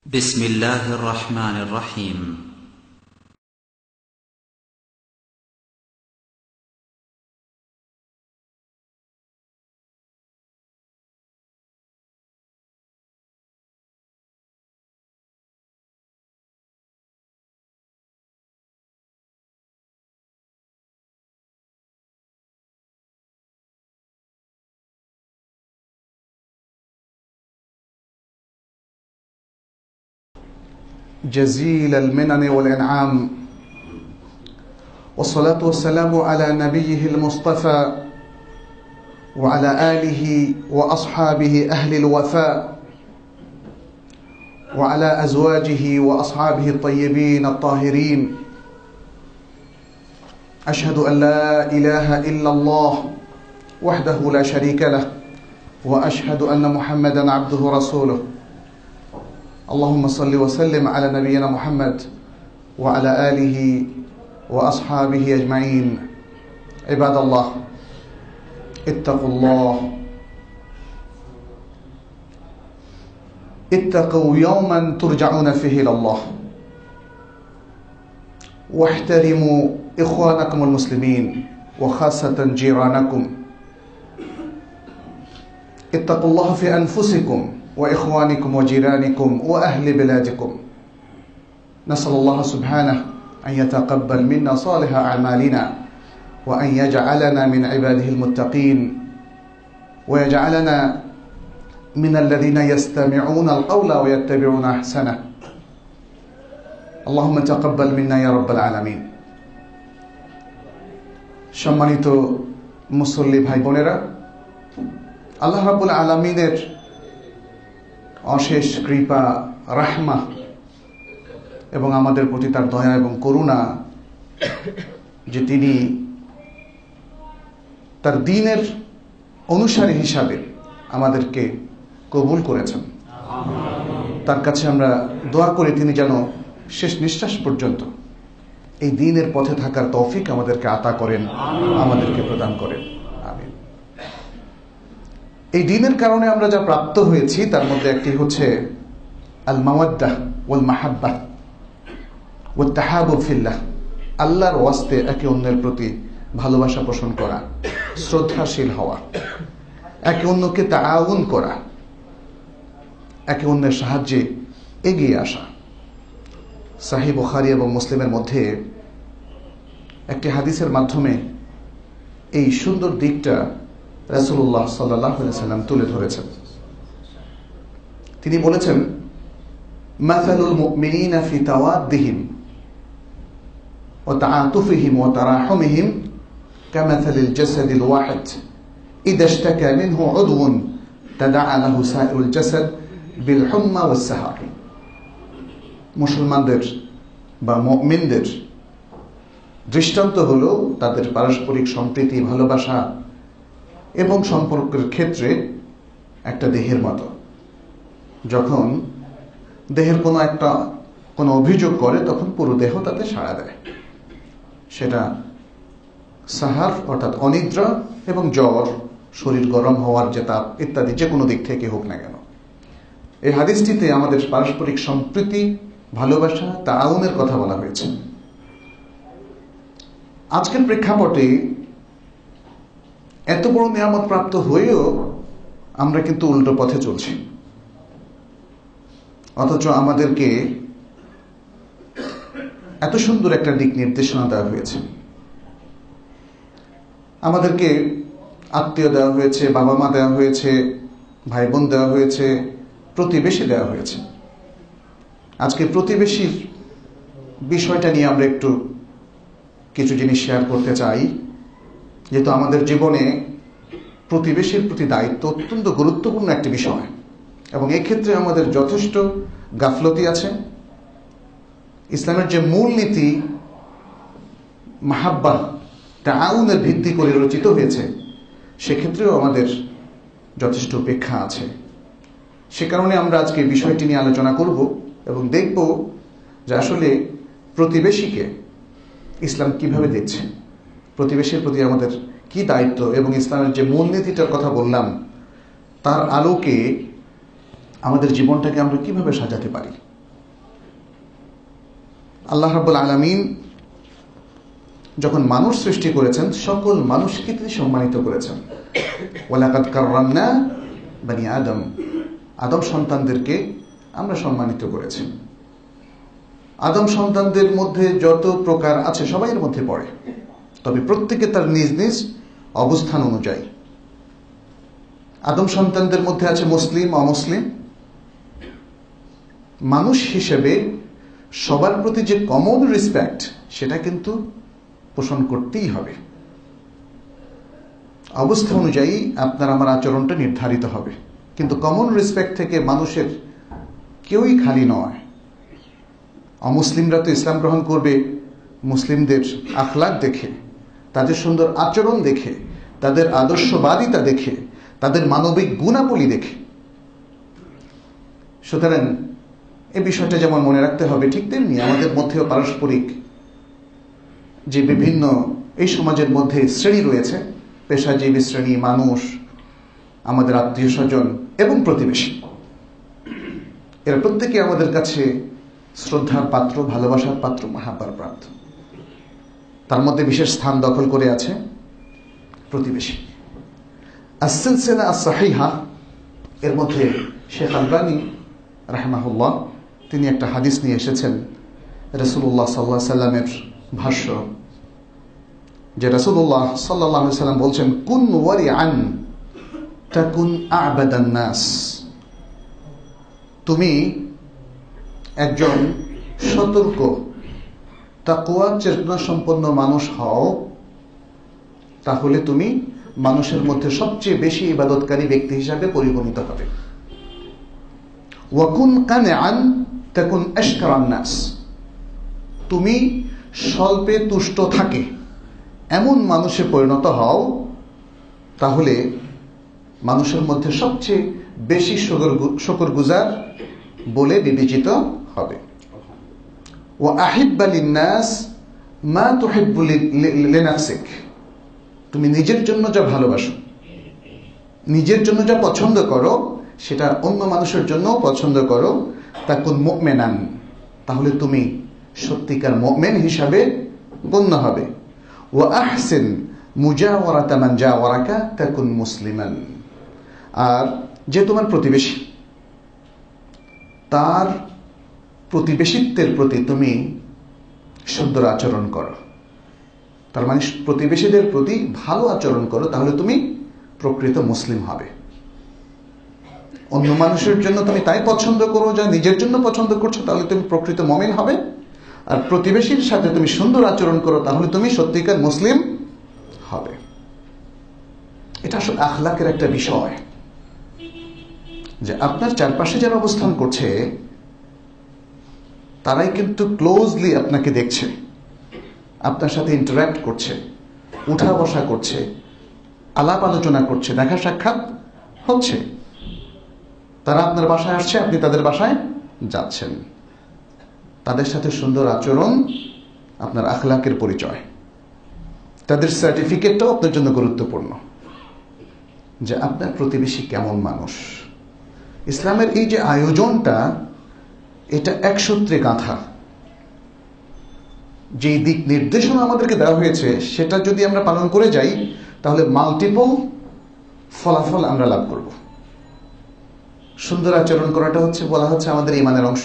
بسم الله الرحمن الرحيم. جزيل المنن والإنعام، والصلاة والسلام على نبيه المصطفى وعلى آله وأصحابه أهل الوفاء وعلى أزواجه وأصحابه الطيبين الطاهرين. أشهد أن لا إله إلا الله وحده لا شريك له، وأشهد أن محمدًا عبده ورسوله. اللهم صل وسلم على نبينا محمد وعلى آله وأصحابه أجمعين. عباد الله، اتقوا الله، اتقوا يوما ترجعون فيه إلى الله، واحترموا إخوانكم المسلمين وخاصة جيرانكم. اتقوا الله في أنفسكم وإخوانكم وجيرانكم وأهل بلادكم. نسأل الله سبحانه أن يتقبل منا صالح أعمالنا، وأن يجعلنا من عباده المتقين، ويجعلنا من الذين يستمعون القول ويتبعون أحسنه. اللهم تقبل منا يا رب العالمين। সম্মানিত মুসল্লি ভাই বোনেরা, আল্লাহ রাব্বুল আলামিনের অশেষ কৃপা, রাহমা এবং আমাদের প্রতি তার দয়া এবং করুণা যে তিনি তার দ্বীনের অনুসারী হিসাবে আমাদেরকে কবুল করেছেন। তার কাছে আমরা দোয়া করি তিনি যেন শেষ নিঃশ্বাস পর্যন্ত এই দ্বীনের পথে থাকার তৌফিক আমাদেরকে আতা করেন, আমাদেরকে প্রদান করেন। আমিন। এই দ্বীনের কারণে আমরা যা প্রাপ্ত হয়েছি তার মধ্যে একটি হচ্ছে আল মাওয়াদ্দাহ ওয়াল মাহাব্বাহ ওয়াত তাহাবুব ফিল্লাহ। আল্লাহর ওয়াস্তে একে অন্যের প্রতি ভালোবাসা পোষণ করা, শ্রদ্ধাশীল হওয়া, একে অন্যকে তাআউন করা, একে অন্যের সাহায্যে এগিয়ে আসা। সহিহ বুখারী এবং মুসলিমের মধ্যে একটি হাদিসের মাধ্যমে এই সুন্দর দিকটা রাসূলুল্লাহ সাল্লাল্লাহু আলাইহি ওয়াসাল্লাম তুলে ধরেছেন। তিনি বলেছেন, মাসালুল মুমিনিনা ফি তাওয়াদ্দিহিম ওয়া তাআতুফিহিম ওয়া তারাহুমিহিম কামাসালিল জাসাদিল ওয়াহিদ ইযা ইশতাকা মিনহু উদওয়ুন তাদাআ লাহু সাইরুল জাসাদ বিল হুম্মা ওয়াস সাহার। মুসলমানদের বা মুমিনদের দৃষ্টান্ত হলো তাদের পারস্পরিক সম্প্রীতি, ভালোবাসা এবং সম্পর্কের ক্ষেত্রে একটা দেহের মতো। যখন দেহের কোনো অভিযোগ করে তখন পুরো দেহ তাতে সাড়া দেয়। সেটা সাহার অর্থাৎ অনিদ্রা এবং জ্বর, শরীর গরম হওয়ার যে তাপ ইত্যাদি যে কোনো দিক থেকে হোক না কেন। এই হাদিসটিতে আমাদের পারস্পরিক সম্প্রীতি, ভালোবাসা, তাআউনের কথা বলা হয়েছে। আজকের প্রেক্ষাপটে এত বড় নিয়ামত প্রাপ্ত হয়েও আমরা কিন্তু উল্টো পথে চলছি। অথচ আমাদেরকে এত সুন্দর একটা দিক নির্দেশনা দেওয়া হয়েছে, আমাদেরকে আত্মীয় দেওয়া হয়েছে, বাবা মা দেওয়া হয়েছে, ভাই বোন দেওয়া হয়েছে, প্রতিবেশী দেওয়া হয়েছে। আজকে প্রতিবেশীর বিষয়টা নিয়ে আমরা একটু কিছু জিনিস শেয়ার করতে চাই। যেহেতু আমাদের জীবনে প্রতিবেশীর প্রতি দায়িত্ব অত্যন্ত গুরুত্বপূর্ণ একটি বিষয়, এবং এই ক্ষেত্রে আমাদের যথেষ্ট গাফলতি আছে। ইসলামের যে মূল নীতি মাহাব্বা, তাআউনের ভিত্তি করে রচিত হয়েছে, সেক্ষেত্রেও আমাদের যথেষ্ট উপেক্ষা আছে। সে কারণে আমরা আজকে বিষয়টি নিয়ে আলোচনা করব এবং দেখব যে আসলে প্রতিবেশীকে ইসলাম কিভাবে দেখছে, প্রতিবেশীর প্রতি আমাদের কি দায়িত্ব, এবং ইসলামের যে মূলনীতিটার কথা বললাম তার আলোকে আমাদের জীবনটাকে আমরা কিভাবে সাজাতে পারি। আল্লাহ রাব্বুল আলামিন যখন মানুষ সৃষ্টি করেছেন, সকল মানুষকে তিনি সম্মানিত করেছেন। ওয়ালাকাদ কাররামনা বানি আদম, আদম সন্তানদেরকে আমরা সম্মানিত করেছি। আদম সন্তানদের মধ্যে যত প্রকার আছে সবাই এর মধ্যে পড়ে, তবে প্রত্যেকে তার নিজ নিজ অবস্থান অনুযায়ী। আদম সন্তানদের মধ্যে আছে মুসলিম, অমুসলিম। মানুষ হিসেবে সবার প্রতি যে কমন রেসপেক্ট, সেটা কিন্তু পোষণ করতেই হবে। অবস্থা অনুযায়ী আপনার আমার আচরণটা নির্ধারিত হবে, কিন্তু কমন রেসপেক্ট থেকে মানুষের কেউই খালি নয়। অমুসলিমরা তো ইসলাম গ্রহণ করবে মুসলিমদের আখলাক দেখে, তাদের সুন্দর আচরণ দেখে, তাদের আদর্শবাদিতা দেখে, তাদের মানবিক গুণাবলী দেখে। সুতরাং এই বিষয়টা যেমন মনে রাখতে হবে, ঠিক তেমনি আমাদের মধ্যেও পারস্পরিক যে বিভিন্ন এই সমাজের মধ্যে শ্রেণী রয়েছে, পেশাজীবী শ্রেণী, মানুষ, আমাদের আত্মীয় স্বজন এবং প্রতিবেশী, এরা প্রত্যেকে আমাদের কাছে শ্রদ্ধার পাত্র, ভালোবাসার পাত্র, মাহাব্বার পাত্র। তার মধ্যে বিশেষ স্থান দখল করে আছে প্রতিবেশী। আস-সিলসিলা আস-সাহিহা এর মধ্যে শেখ আলবানী রাহিমাহুল্লাহ তিনি একটা হাদিস নিয়ে এসেছেন, রাসূলুল্লাহ সাল্লাল্লাহু আলাইহি সাল্লামের ভাষ্য, যে রাসূলুল্লাহ সাল্লাল্লাহু আলাইহি সাল্লাম বলছেন, কুন ওয়ারিআন তাকুন আ'বাদান নাস। তুমি একজন সতর্ক, তাকওয়া চেতনা সম্পন্ন মানুষ হও, তাহলে তুমি মানুষের মধ্যে সবচেয়ে বেশি ইবাদতকারী ব্যক্তি হিসাবে পরিগণিত হবে। ওয়াকুন কানিআন তাকুন আশকারান নাস। তুমি স্বল্পে তুষ্ট থাকে এমন মানুষে পরিণত হও, তাহলে মানুষের মধ্যে সবচেয়ে বেশি শুকরগুজার বলে বিবেচিত হবে। ওয়া আহিব্বা লিন-নাস মা তুহিব্বু লিনাফসিক। তুমি নিজের জন্য যা ভালোবাসো, নিজের জন্য যা পছন্দ করো, সেটা অন্য মানুষের জন্য পছন্দ করো। তাকুন মুমিনান, তাহলে তুমি সত্যিকার মুমিন হিসাবে গণ্য হবে। ওয়া আহসিন মুজাওয়ারাতা মান জাওয়ারাকা তাকুন মুসলিমান। আর যে তোমার প্রতিবেশী, তার প্রতিবেশিত্বের প্রতি তুমি সুন্দর আচরণ করো, তার মানে প্রতিবেশীদের প্রতি ভালো আচরণ করো, তাহলে তুমি প্রকৃত মুসলিম হবে। অন্য মানুষের জন্য তুমি তাই পছন্দ করো যা নিজের জন্য পছন্দ করছো, তাহলে তুমি প্রকৃত মুমিন হবে। আর প্রতিবেশীর সাথে তুমি সুন্দর আচরণ করো, তাহলে তুমি সত্যিকার মুসলিম হবে। এটা আসলে আখলাকের একটা বিষয়, যে আপনার চারপাশে যারা অবস্থান করছে তারাই কিন্তু ক্লোজলি আপনাকে দেখছে, আপনার সাথে ইন্টারঅ্যাক্ট করছে, উঠা বসা করছে, আলাপ আলোচনা করছে, দেখা সাক্ষাৎ হচ্ছে। তারা আপনার বাসায় আসছে, আপনি তাদের বাসায় যাচ্ছেন। তাদের সাথে সুন্দর আচরণ আপনার আখলাকের পরিচয়। তাদের সার্টিফিকেটটাও আপনার জন্য গুরুত্বপূর্ণ, যে আপনার প্রতিবেশী কেমন মানুষ। ইসলামের এই যে আয়োজনটা, এটা এক সূত্রে গাঁথা। যে দিক নির্দেশনা আমাদেরকে দেওয়া হয়েছে, সেটা যদি আমরা পালন করে যাই, তাহলে মাল্টিপল ফলাফল আমরা লাভ করব। সুন্দর আচরণ করাটা হচ্ছে, বলা হচ্ছে, আমাদের ঈমানের অংশ,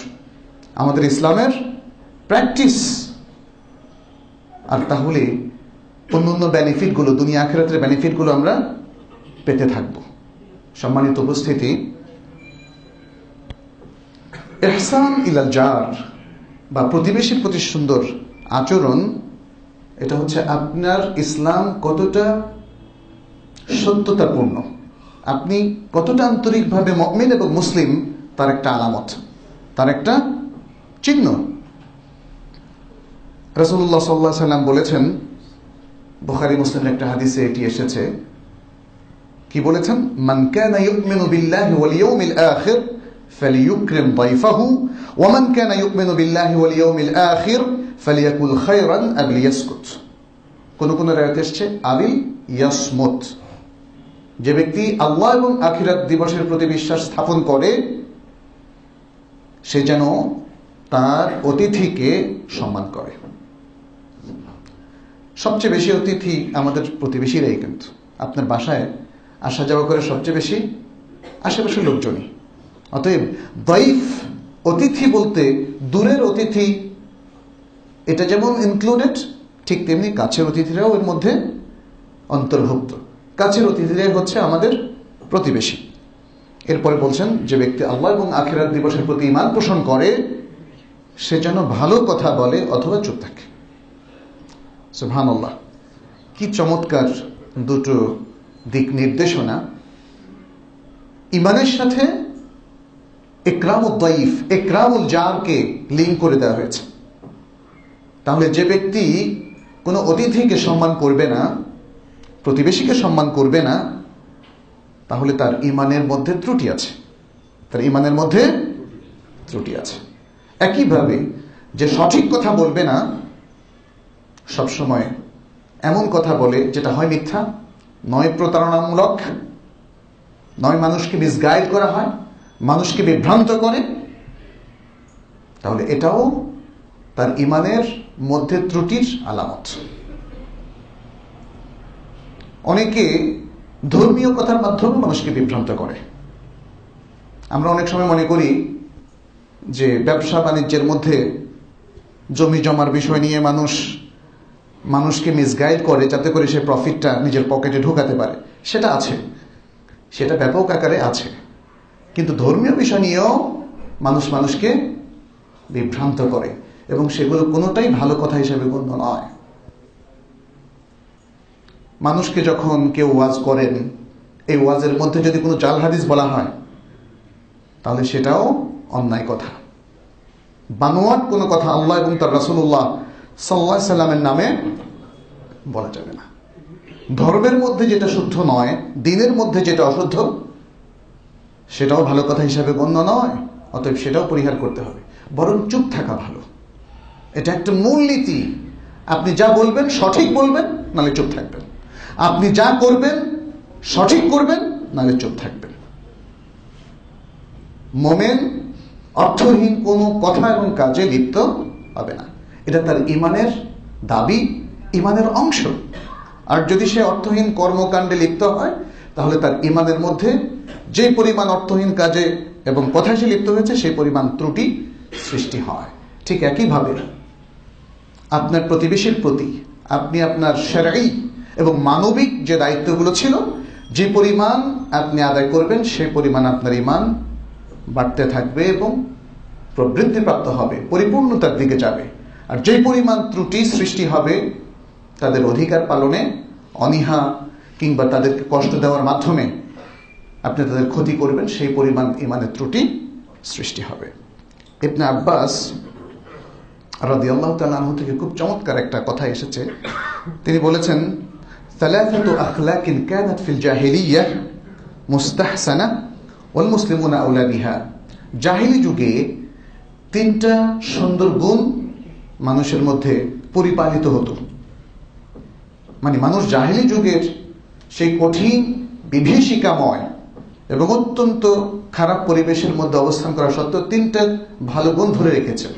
আমাদের ইসলামের প্র্যাকটিস। আর তাহলে অন্যান্য বেনিফিটগুলো, দুনিয়া আখিরাতের বেনিফিটগুলো আমরা পেতে থাকব। সম্মানিত উপস্থিতি, ইহসান ইলাল জার বা প্রতিবেশীর প্রতি সুন্দর আচরণ, এটা হচ্ছে আপনার ইসলাম কতটা সত্যতাপূর্ণ, আপনি কতটা আন্তরিকভাবে মুমিন এবং মুসলিম, তার একটা আলামত, তার একটা চিহ্ন। রাসূলুল্লাহ সাল্লাল্লাহু আলাইহি সাল্লাম বলেছেন, বুখারী মুসলিমের একটা হাদিসে এটি এসেছে, কি বলেছেন? মান কানা ইউমিনু বিল্লাহি ওয়াল ইয়াউমিল আখির ফালিয়ুকরিম দাইফাহু ওয়া মান কানা ইউমিনু বিল্লাহি ওয়াল ইয়াউমিল আখির ফালিয়াকুল খায়রান আও লিয়াসকুত। কোন কোন রায়াতে এসেছে আবিল ইয়াসমুত। যে ব্যক্তি আল্লাহ এবং আখিরাত দিবসের প্রতি বিশ্বাস স্থাপন করে, সে যেন তার অতিথিকে সম্মান করে। সবচেয়ে বেশি অতিথি আমাদের প্রতিবেশীরাই, কিন্তু আপনার বাসায় আসা যাওয়া করে সবচেয়ে বেশি আশেপাশের লোকজনই। অতএব দাইফ অতিথি বলতে দূরের অতিথি এটা যেমন ইনক্লুডেড, ঠিক তেমনি কাছের অতিথিরাও এর মধ্যে অন্তর্ভুক্ত। কাছের অতিথিরাই হচ্ছে আমাদের প্রতিবেশী। এরপরে বলছেন, যে ব্যক্তি আল্লাহ এবং আখিরাত দিবসের প্রতি ঈমান পোষণ করে সে যেন ভালো কথা বলে অথবা চুপ থাকে। সুবহানাল্লাহ, কি চমৎকার দুটো দিক নির্দেশনা। ঈমানের সাথে ইকরামুদ দাইফ, ইকরামুল জারকে লিঙ্ক করে দেওয়া হয়েছে। তাহলে যে ব্যক্তি কোনো অতিথিকে সম্মান করবে না, প্রতিবেশীকে সম্মান করবে না, তাহলে তার ঈমানের মধ্যে ত্রুটি আছে, তার ঈমানের মধ্যে ত্রুটি আছে। একইভাবে যে সঠিক কথা বলবে না, সবসময় এমন কথা বলে যেটা হয় মিথ্যা, নয় প্রতারণামূলক, নয় মানুষকে মিসগাইড করা হয়, মানুষকে বিভ্রান্ত করে, তাহলে এটাও তার ঈমানের মধ্যে ত্রুটির আলামত। অনেকে ধর্মীয় কথার মাধ্যমে মানুষকে বিভ্রান্ত করে। আমরা অনেক সময় মনে করি যে ব্যবসা বাণিজ্যের মধ্যে জমি জমার বিষয় নিয়ে মানুষকে মিসগাইড করে যাতে করে সে প্রফিটটা নিজের পকেটে ঢোকাতে পারে। সেটা আছে, সেটা ব্যাপক আকারে আছে, কিন্তু ধর্মীয় বিষয় নিয়েও মানুষকে বিভ্রান্ত করে, এবং সেগুলো কোনোটাই ভালো কথা হিসেবে গণ্য নয়। মানুষকে যখন কেউ ওয়াজ করেন, এই ওয়াজের মধ্যে যদি কোনো জাল হাদিস বলা হয় তাহলে সেটাও অন্যায় কথা। বানোয়াট কোনো কথা আল্লাহ এবং তার রাসূলুল্লাহ সাল্লাল্লাহু আলাইহি সাল্লামের নামে বলা যাবে না। ধর্মের মধ্যে যেটা শুদ্ধ নয়, দ্বীনের মধ্যে যেটা অশুদ্ধ, সেটাও ভালো কথা হিসাবে গণ্য নয়। অতএব সেটাও পরিহার করতে হবে, বরং চুপ থাকা ভালো। এটা একটা মূলনীতি। আপনি যা বলবেন সঠিক বলবেন, নাহলে চুপ থাকবেন। আপনি যা করবেন সঠিক করবেন, নাহলে চুপ থাকবেন। মুমিন অর্থহীন কোনো কথা এবং কাজে লিপ্ত হবে না, এটা তার ঈমানের দাবি, ঈমানের অংশ। আর যদি সে অর্থহীন কর্মকাণ্ডে লিপ্ত হয়, তাহলে তার ঈমানের মধ্যে যে পরিমাণ অর্থহীন কাজে এবং কথায় সে লিপ্ত হয়েছে সেই পরিমাণ ত্রুটি সৃষ্টি হয়। ঠিক একইভাবে আপনার প্রতিবেশীর প্রতি আপনি আপনার শরঈ এবং মানবিক যে দায়িত্বগুলো ছিল, যে পরিমাণ আপনি আদায় করবেন সেই পরিমাণ আপনার ঈমান বাড়তে থাকবে এবং প্রবৃদ্ধিপ্রাপ্ত হবে, পরিপূর্ণতার দিকে যাবে। আর যে পরিমাণ ত্রুটি সৃষ্টি হবে তাদের অধিকার পালনে অনীহা কিংবা তাদেরকে কষ্ট দেওয়ার মাধ্যমে আপনি তাদের ক্ষতি করবেন, সেই পরিমাণ ঈমানের ত্রুটি সৃষ্টি হবে। ইবনে আব্বাস রাদিয়াল্লাহু তাআলা আনহু থেকে খুব চমৎকার একটা কথা এসেছে। তিনি বলেছেন, সালাসাতু আখলাকিন কানাত ফিল জাহিলিয়াহ মুস্তাহসানা ওয়াল মুসলিমুনা আউলা বিহা। জাহিলি যুগে তিনটা সুন্দর গুণ মানুষের মধ্যে পরিপালিত হতো। মানে মানুষ জাহিলি যুগের সেই কঠিন বিভীষিকাময় এবং অত্যন্ত খারাপ পরিবেশের মধ্যে অবস্থান করা সত্ত্বেও তিনটা ভালো গুণ ধরে রেখেছে।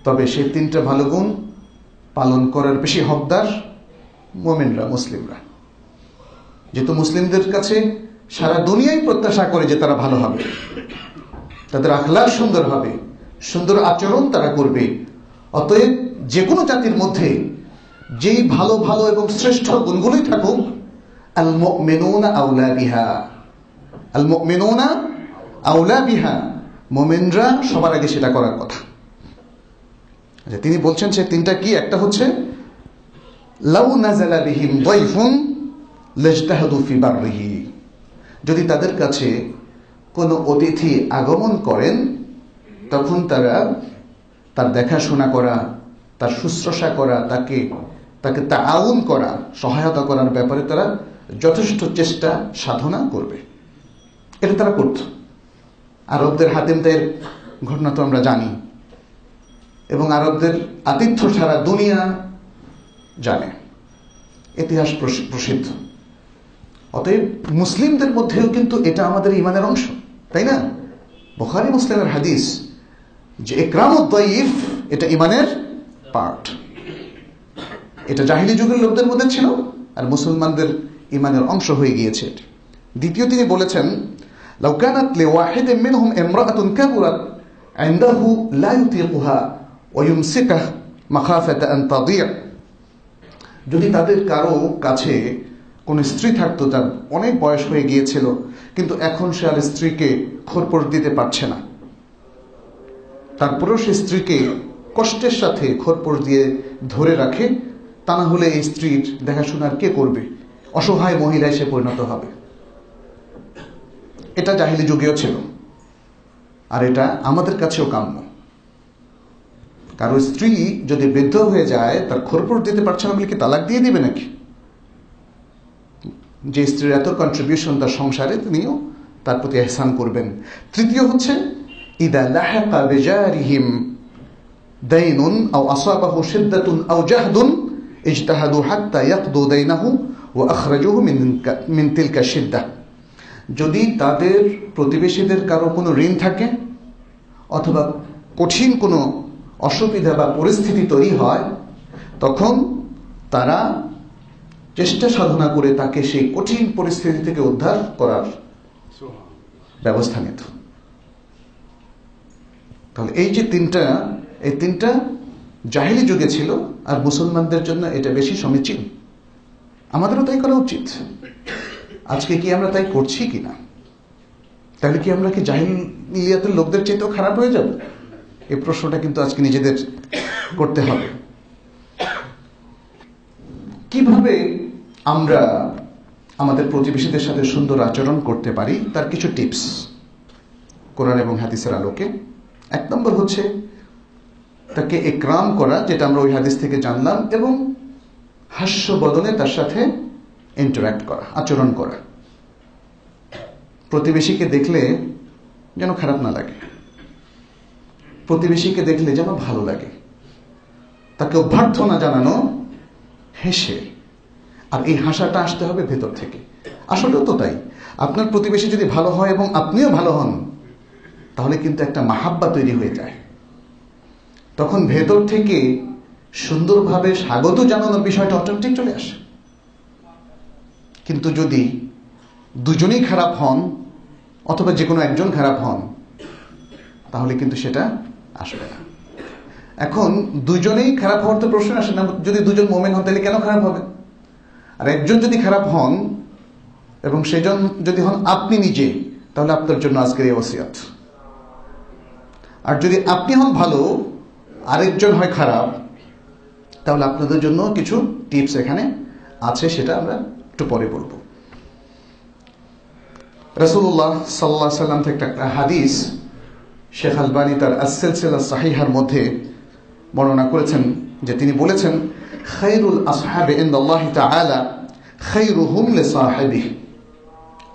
তবে সেই তিনটা ভালো গুণ পালন করার বেশি হকদার মুমিনরা, মুসলিমরা। যেহেতু মুসলিমদের কাছে সারা দুনিয়ায় প্রত্যাশা করে যে তারা ভালো হবে, তাদের আখলাক সুন্দর হবে, সুন্দর আচরণ তারা করবে। অতএব যে কোনো জাতির মধ্যে যেই ভালো ভালো এবং শ্রেষ্ঠ গুণগুলোই থাকুক, আল মুমিনুনা আউলা বিহা, আল মুমিনুনা আউলা বিহা, মুমিনরা সবার আগে সেটা করার কথা। তিনি বলছেন সে তিনটা কি? একটা হচ্ছে লাউ নাযালা বিহিম দাইফুন লাজতাহাদু ফি বাররিহি। যদি তাদের কাছে কোনো অতিথি আগমন করেন তখন তারা তার দেখাশোনা করা, তার শুশ্রূষা করা, তাকে তাআউন করা, সহায়তা করার ব্যাপারে তারা যথেষ্ট চেষ্টা সাধনা করবে। এটা তারা করত। আরবদের হাতিম তাইয়ের ঘটনা তো আমরা জানি, এবং আরবদের আতিথ্য সারা দুনিয়া জানে, ইতিহাস প্রসিদ্ধ। অতএব মুসলিমদের মধ্যেও কিন্তু এটা আমাদের ঈমানের অংশ, তাই না? বুখারী মুসলিমের হাদিস, যে ইকরামুদ দাইফ এটা ইমানের পার্ট। এটা জাহিলি যুগের লোকদের মধ্যে ছিল, আর মুসলমানদের ইমানের অংশ হয়ে গিয়েছে। দ্বিতীয় তিনি বলেছেন, লাউ কানাত লিওয়াহিদিন মিনহুম ইমরাআতুন কাবুরাত ইনদাহু লা ইউতিকুহা ওয়া ইউমসিকাহা মাখাফাতা আন তাদিয়া, যদি তাদের কারো কাছে কোন স্ত্রী থাকতো, তার অনেক বয়স হয়ে গিয়েছিল, কিন্তু এখন সে আর স্ত্রীকে খোরপোশ দিতে পারছে না, তারপরেও সে স্ত্রীকে কষ্টের সাথে খোরপোশ দিয়ে ধরে রাখে, তা না হলে এই স্ত্রীর দেখাশোনার কে করবে, অসহায় মহিলায় সে পরিণত হবে। এটা জাহিলি যুগেও ছিল, আর এটা আমাদের কাছেও কাম্য। কারো স্ত্রী যদি বৃদ্ধ হয়ে যায়, তার খোরপোশ দিতে পারছে না বলে কি তালাক দিয়ে দিবে নাকি? যে স্ত্রীর এত কন্ট্রিবিউশন তার সংসারে, তিনিও তার প্রতি ইহসান করবেন। তৃতীয় হচ্ছে, ইদা লাহাকা বিজারিহিম দাইনুন আও আসাবাহু শিদ্দাতুন আও জাহদুন ইজতাহাদু হাত্তা ইয়াকদু দাইনাহু ওয়া আখরাজুহু মিন তিলকা শিদ্দাহ। যদি তাদের প্রতিবেশীদের কারো কোনো ঋণ থাকে অথবা কঠিন কোনো অসুবিধা বা পরিস্থিতি তৈরি হয়, তখন তারা চেষ্টা সাধনা করে তাকে সেই কঠিন পরিস্থিতি থেকে উদ্ধার করার ব্যবস্থা নিত। তাহলে এই যে তিনটা জাহিলি যুগে ছিল, আর মুসলমানদের জন্য এটা বেশি সমীচীন। আমাদেরও তাই করা উচিত। আজকে কি আমরা তাই করছি কিনা? তাহলে কি আমরা কি জাহিলিয়াতের লোকদের চেয়েও খারাপ হয়ে যাব? এই প্রশ্নটা কিন্তু আজকে নিজেদের করতে হবে। কিভাবে আমরা আমাদের প্রতিবেশীদের সাথে সুন্দর আচরণ করতে পারি, তার কিছু টিপস কোরআন এবং হাদিসের আলোকে। এক নম্বর হচ্ছে তাকে ইকরাম করা, যেটা আমরা ওই হাদিস থেকে জানলাম, এবং হাস্য বদনে তার সাথে ইন্টারঅ্যাক্ট করা, আচরণ করা। প্রতিবেশীকে দেখলে যেন খারাপ না লাগে, প্রতিবেশীকে দেখলে যেন ভালো লাগে, তাকে অভ্যর্থনা জানানো হেসে। আর এই হাসাটা আসতে হবে ভেতর থেকে। আসলেও তো তাই। আপনার প্রতিবেশী যদি ভালো হয় এবং আপনিও ভালো হন, তাহলে কিন্তু একটা মাহাব্বা তৈরি হয়ে যায়। তখন ভেতর থেকে সুন্দরভাবে স্বাগত জানানোর বিষয়টা অটোমেটিক চলে আসে। কিন্তু যদি দুজনেই খারাপ হন অথবা যে কোনো একজন খারাপ হন, তাহলে কিন্তু সেটা আসবে না। এখন দুজনেই খারাপ হওয়ার তো প্রশ্ন আসে না। যদি দুজন মুমিন হন, তাহলে কেন খারাপ হবে? আর একজন যদি খারাপ হন এবং সেজন যদি হন আপনি নিজে, তাহলে আপনার জন্য আজকের এই ওসিয়ত। আর যদি আপনি হন ভালো, আরেকজন হয় খারাপ, তাহলে আপনাদের জন্য কিছু টিপস এখানে আছে, সেটা আমরা একটু পরে বলবো। রাসূলুল্লাহ সাল্লাল্লাহু আলাইহি ওয়াসাল্লাম থেকে একটা হাদিস শেখ আলবানী তার আস-সিলসিলা সাহিহার মধ্যে বর্ণনা করেছেন, যে তিনি বলেছেন, খায়রুল আসহাবি ইনদাল্লাহি তাআলা খায়রুহুম লিসাহিবিহি।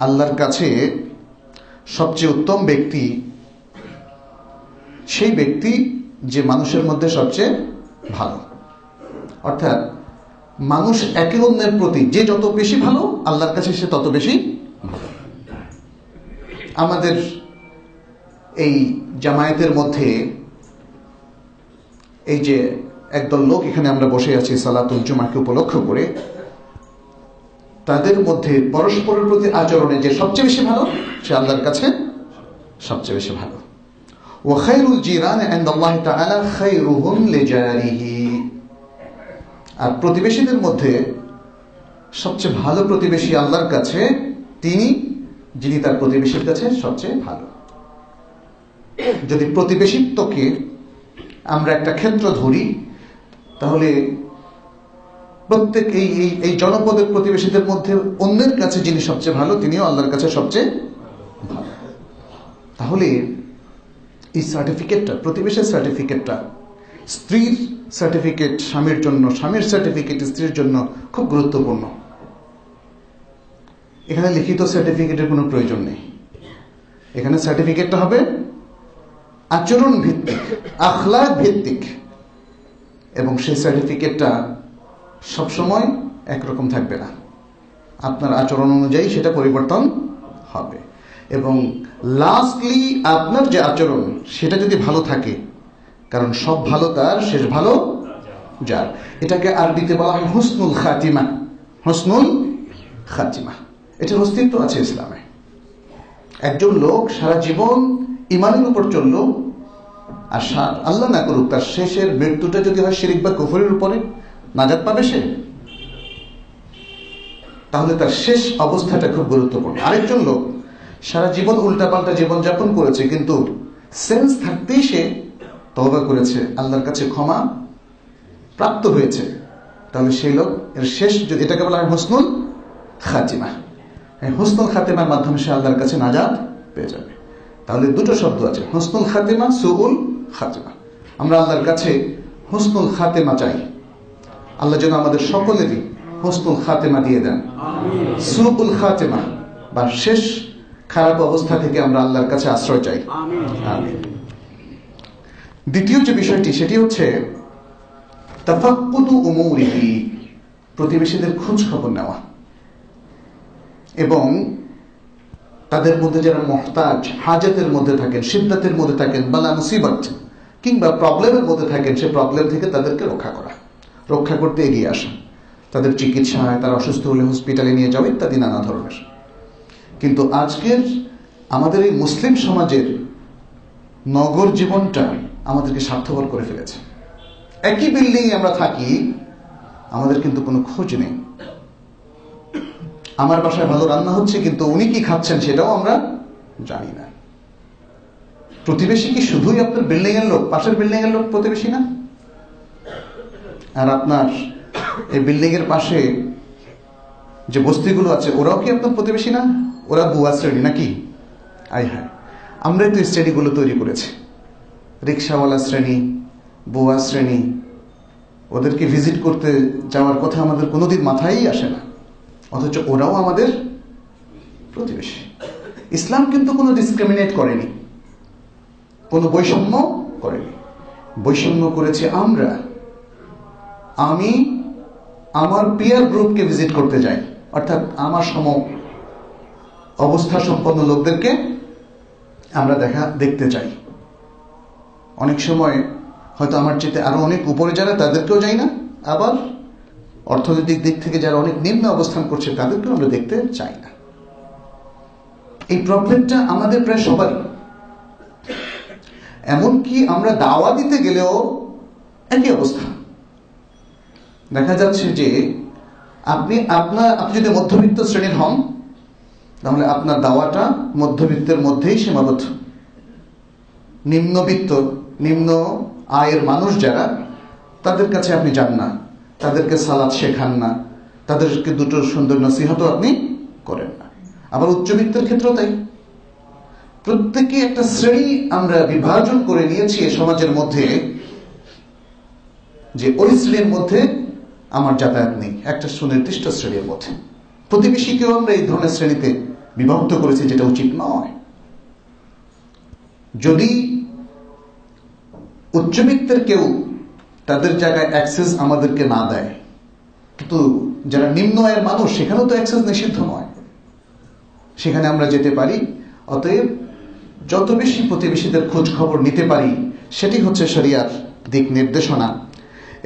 আল্লাহর কাছে সবচেয়ে উত্তম ব্যক্তি সেই ব্যক্তি যে মানুষের মধ্যে সবচেয়ে ভালো। অর্থাৎ মানুষ একে অন্যের প্রতি যে যত বেশি ভালো, আল্লাহর কাছে সে তত বেশি ভালো। আমাদের এই জামায়াতের মধ্যে এই যে একদল লোক এখানে আমরা বসে আছি সালাতুল জুমাকে উপলক্ষ করে, তাদের মধ্যে পরস্পরের প্রতি আচরণে যে সবচেয়ে বেশি ভালো, সে আল্লাহর কাছে সবচেয়ে বেশি ভালো। ওয়া খায়রুল জিরানি ইনদাল্লাহি তাআলা খায়রুহুম লিজারিহি। আর প্রতিবেশীদের মধ্যে সবচেয়ে ভালো প্রতিবেশী আল্লাহর কাছে তিনি, যিনি তার প্রতিবেশীর কাছে সবচেয়ে ভালো। যদি প্রতিবেশিত্বকে আমরা একটা ক্ষেত্র ধরি, তাহলে প্রত্যেক এই জনপদের প্রতিবেশীদের মধ্যে অন্যের কাছে যিনি সবচেয়ে ভালো, তিনিও আল্লাহর কাছে সবচেয়ে ভালো। তাহলে এই সার্টিফিকেটটা, প্রতিবেশীর সার্টিফিকেটটা, স্ত্রীর সার্টিফিকেট স্বামীর জন্য, স্বামীর সার্টিফিকেট স্ত্রীর জন্য খুব গুরুত্বপূর্ণ। এখানে লিখিত সার্টিফিকেটের কোনো প্রয়োজন নেই। এখানে সার্টিফিকেটটা হবে আচরণ ভিত্তিক, আখলাক ভিত্তিক, এবং সেই সার্টিফিকেটটা সবসময় একরকম থাকবে না। আপনার আচরণ অনুযায়ী সেটা পরিবর্তন হবে। এবং লাস্টলি আপনার যে আচরণ সেটা যদি ভালো থাকে, কারণ সব ভালো তার, শেষ ভালো যার। এটাকে আরবিতে বলা হয় হুসনুল খাতিমা। হুসনুল খাতিমা, এটার অস্তিত্ব আছে ইসলামে। একজন লোক সারা জীবন ইমানের উপর চলল, আর আল্লাহ না করুক তার শেষের মৃত্যুটা যদি হয় শিরক বা কুফরের উপরে, নাজাত পাবে সে? তাহলে তার শেষ অবস্থাটা খুব গুরুত্বপূর্ণ। আরেকজন লোক সারা জীবন উল্টাপাল্টা জীবনযাপন করেছে, কিন্তু সেন্স থাকতেই সে তওবা করেছে, আল্লাহর কাছে ক্ষমা প্রাপ্ত হয়েছে, তাহলে সেই লোক এর শেষ, যদি এটাকে বলা হয় হুসনুল খাতিমা, হুসনুল খাতিমার মাধ্যমে সে আল্লাহর কাছে নাজাত পেয়ে যাবে। তাহলে দুটো শব্দ আছে, হুসনুল খাতিমা, সুউল খাতিমা। আমরা আল্লাহর কাছে হুসনুল খাতিমা চাই, আল্লাহ যেন আমাদের সকলেরই হুসনুল খাতিমা দিয়ে দেন। সুউল খাতিমা বা শেষ খারাপ অবস্থা থেকে আমরা আল্লাহর কাছে আশ্রয় চাই। আমিন। দ্বিতীয় যে বিষয়টি সেটি হচ্ছে তাফাক্কুদু উমুরিহি, প্রতিবেশীদের খোঁজ খবর নেওয়া, এবং তাদের মধ্যে যারা মুহতাজ, হাজাতের মধ্যে থাকেন, সিদ্ধাতের মধ্যে থাকেন, বালা মুসিবত কিংবা প্রবলেমের মধ্যে থাকেন, সে প্রবলেম থেকে তাদেরকে রক্ষা করা, রক্ষা করতে এগিয়ে আসা, তাদের চিকিৎসায়, তারা অসুস্থ হলে হসপিটালে নিয়ে যাওয়া ইত্যাদি নানা ধরনের। কিন্তু আজকের আমাদের এই মুসলিম সমাজের নগর জীবনটা আমাদেরকে স্বার্থপর করে ফেলেছে। একই বিল্ডিং আমরা থাকি, আমাদের কিন্তু কোনো খোঁজ নেই। আমার বাসায় ভালো রান্না হচ্ছে, কিন্তু উনি কি খাচ্ছেন সেটাও আমরা জানি না। প্রতিবেশী কি শুধুই আপনার বিল্ডিং এর লোক, পাশের বিল্ডিং এর লোক প্রতিবেশী না? আর আপনার এই বিল্ডিং এর পাশে যে বস্তিগুলো আছে ওরাও কি আপনার প্রতিবেশী না? ওরা বুয়া শ্রেণী নাকি? আয় হায়, আমরাই তো শ্রেণীগুলো তৈরি করেছি, রিক্সাওয়ালা শ্রেণী, বুয়া শ্রেণী। ওদেরকে ভিজিট করতে যাওয়ার কথা আমাদের কোনোদিন মাথায় আসে না, অথচ ওরাও আমাদের প্রতিবেশী। ইসলাম কিন্তু কোনো ডিসক্রিমিনেট করেনি, কোনো বৈষম্য করেনি। বৈষম্য করেছে আমরা। আমি আমার পিয়ার গ্রুপকে ভিজিট করতে যাই, অর্থাৎ আমার সম অবস্থা সম্পন্ন লোকদেরকে আমরা দেখতে চাই। অনেক সময় হয়তো আমার চেয়ে আরো অনেক উপরে যারা, তাদেরকেও যাই না। আবার অর্থনৈতিক দিক থেকে যারা অনেক নিম্ন অবস্থান করছে তাদেরকেও আমরা দেখতে চাই না। এই প্রবলেমটা আমাদের প্রায় সবারই। এমনকি আমরা দাওয়া দিতে গেলেও একই অবস্থা। দেখা যাচ্ছে যে আপনি যদি মধ্যবিত্ত শ্রেণীর হন, তাহলে আপনার দাওয়াটা মধ্যবিত্তের মধ্যেই সীমাবদ্ধ। নিম্নবিত্ত, নিম্ন আয়ের মানুষ যারা, তাদের কাছে আপনি যান না, তাদেরকে সালাত শেখান না, তাদেরকে দুটো সুন্দর নসিহতও আপনি করেন না। আবার উচ্চবিত্তের ক্ষেত্রেও তাই। প্রত্যেকে একটা শ্রেণী আমরা বিভাজন করে নিয়েছি সমাজের মধ্যে, যে ওই শ্রেণীর মধ্যে আমার যাতায়াত নেই, একটা সুনির্দিষ্ট শ্রেণীর মধ্যে। প্রতিবেশীকেও আমরা এই ধরনের শ্রেণীতে বিভক্ত করেছি, যেটা উচিত নয়। যদি উচ্চবিত্তের কেউ তাদের জায়গায় অ্যাক্সেস আমাদেরকে না দেয়, কিন্তু যারা নিম্ন আয়ের মানুষ সেখানেও তো অ্যাক্সেস নিষিদ্ধ নয়, সেখানে আমরা যেতে পারি। অতএব যত বেশি প্রতিবেশীদের খোঁজ খবর নিতে পারি, সেটি হচ্ছে শরিয়ার দিক নির্দেশনা।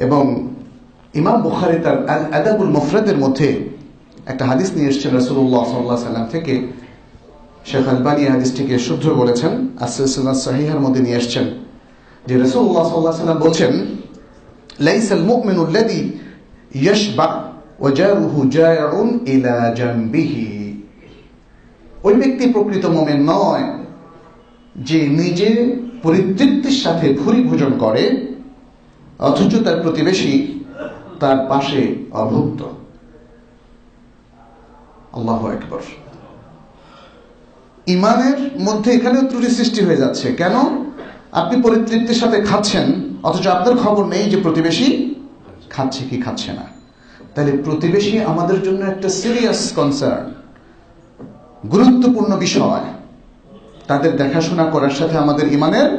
এবং ইমাম বুখারী তার আল আদাবুল মুফরাদের মধ্যে একটা হাদিস নিয়ে এসেছেন রাসূলুল্লাহ সাল্লাল্লাহু আলাইহি ওয়াসাল্লাম থেকে। শেখ আলবানী হাদিসটিকে শুদ্ধ বলেছেন, as-silsilah সাহিহার মধ্যে নিয়ে এসেছেন যে রাসূলুল্লাহ সাল্লাল্লাহু আলাইহি ওয়াসাল্লাম বলছেন, লাইসাল মুমিনু আল্লাযী ইয়াশবা ওয়া জারুহু জায়উন ইলা জামবিহি। ওই ব্যক্তি প্রকৃত মুমিন নয় যে নিজে পরিতৃপ্তির সাথে ভুরি ভোজন করে, অথচ তার প্রতিবেশী তার পাশে অভুক্ত। আল্লাহু আকবার। ইমানের মধ্যে এখানেও ত্রুটি সৃষ্টি হয়ে যাচ্ছে। কেন? আপনি পরিতৃপ্তির সাথে খাচ্ছেন, অথচ আপনার খবর নেই যে প্রতিবেশী খাচ্ছে কি খাচ্ছে না। তাহলে প্রতিবেশী আমাদের জন্য একটা সিরিয়াস কনসার্ন, গুরুত্বপূর্ণ বিষয়। তাদের দেখাশোনা করার সাথে আমাদের ইমানের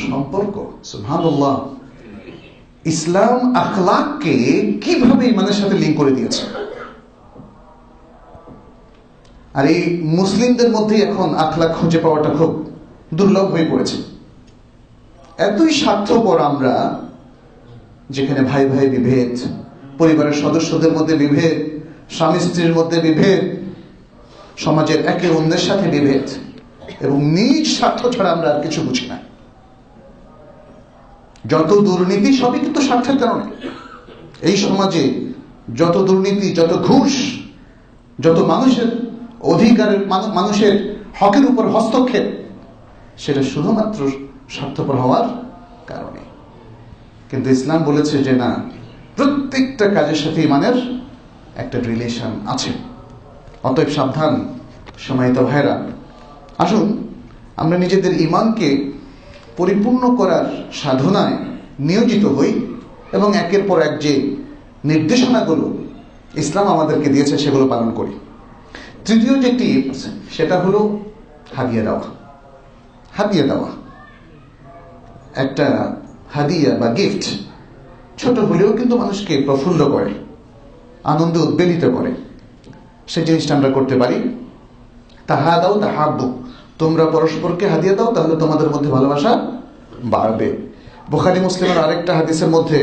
সম্পর্ক। সুবহানাল্লাহ। ইসলাম আখলাককে কিভাবে ইমানের সাথে লিঙ্ক করে দিয়েছে। আর এই মুসলিমদের মধ্যে এখন আখলাক খুঁজে পাওয়াটা খুব দুর্লভ হয়ে পড়েছে। এতই স্বার্থপর আমরা, যেখানে ভাই ভাই বিভেদ, পরিবারের সদস্যদের মধ্যে বিভেদ, স্বামী স্ত্রীর মধ্যে বিভেদ, সমাজের একে অন্যের সাথে বিভেদ, এবং নিজ স্বার্থ ছাড়া আমরা আর কিছু বুঝি না। যত দুর্নীতি সবই কিন্তু স্বার্থের কারণে। এই সমাজে যত দুর্নীতি, যত ঘুষ, যত মানুষের অধিকারের, মানুষের হকের উপর হস্তক্ষেপ, সেটা শুধুমাত্র স্বার্থপর হওয়ার কারণে। কিন্তু ইসলাম বলেছে যে না, প্রত্যেকটা কাজের সাথে ইমানের একটা রিলেশন আছে। অতএব সাবধান সম্মানিত ভাইরা, আসুন আমরা নিজেদের ইমানকে পরিপূর্ণ করার সাধনায় নিয়োজিত হই এবং একের পর এক যে নির্দেশনাগুলো ইসলাম আমাদেরকে দিয়েছে সেগুলো পালন করি। তৃতীয় যে টিপস, সেটা হলো হাদিয়া দেওয়া। হাদিয়া দেওয়া, একটা হাদিয়া বা গিফট ছোট হলেও কিন্তু মানুষকে প্রফুল্ল করে, আনন্দে উদ্বেলিত করে। সেই জিনিসটা আমরা করতে পারি। তাহাদাউ তাহাব্বু, তোমরা পরস্পরকে হাদিয়া দাও, তাহলে তোমাদের মধ্যে ভালোবাসা বাড়বে। বুখারী মুসলিমের আরেকটা হাদিসের মধ্যে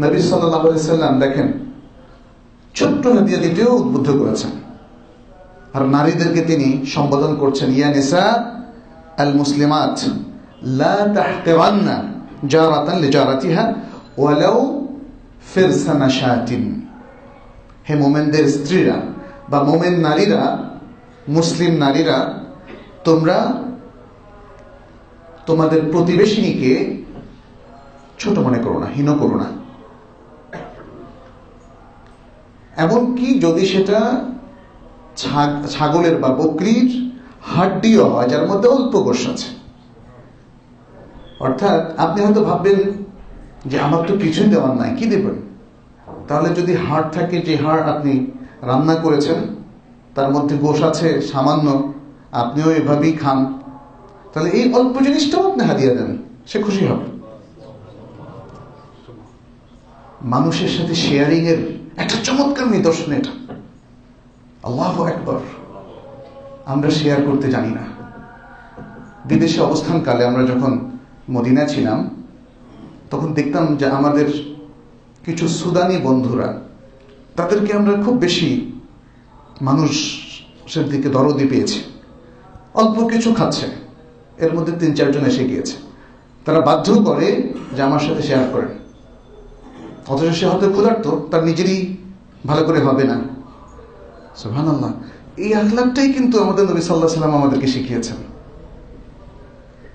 নবী সাল্লাল্লাহু আলাইহি সাল্লাম দেখেন ছোট্ট হাদিয়া দিতেও উদ্বুদ্ধ করেছেন। আর নারীদেরকে তিনি সম্বোধন করছেন, ইয়া নিসা আল মুসলিমাত লা তাহকিরান্না জারাতান লিজারাতিহা ওয়ালাউ ফিরসানা শাতিন। হে মোমেনদের স্ত্রীরা বা মোমেন নারীরা, মুসলিম নারীরা, তোমরা তোমাদের প্রতিবেশিনীকে ছোট মনে করো না, হীন করো না। এমনকি যদি সেটা ছাগলের বা বকরির হাড্ডিও হয়, যার মধ্যে অল্প গোশ আছে। অর্থাৎ আপনি হয়তো ভাববেন যে আমার তো কিছুই দেওয়ার নাই, কি দেবেন? তাহলে যদি হাড় থাকে, যে হাড় আপনি রান্না করেছেন, তার মধ্যে গোশ আছে সামান্য, আপনিও এভাবেই খান, তাহলে এই অল্প জিনিসটাও আপনি হাদিয়া দেন, সে খুশি হবে। মানুষের সাথে শেয়ারিং এর একটা চমৎকার নিদর্শন এটা। আল্লাহু আকবার। আমরা শেয়ার করতে জানি না। বিদেশে অবস্থানকালে আমরা যখন মদিনা ছিলাম, তখন দেখতাম যে আমাদের কিছু সুদানি বন্ধুরা, তাদেরকে আমরা খুব বেশি মানুষের দিকে দরদি পেয়েছি। অল্প কিছু খাচ্ছে, এর মধ্যে ৩-৪ জন এসে গিয়েছে, তারা বাধ্য করে যে আমার সাথে শেয়ার করেন। অথচ সে হয়তো ক্ষুধার্ত, তার নিজেরই ভালো করে হবে না। সুবহানাল্লাহ। এই আখলাকটাই কিন্তু আমাদের নবী সাল্লাল্লাহু আলাইহি ওয়াসাল্লাম আমাদেরকে শিখিয়েছেন।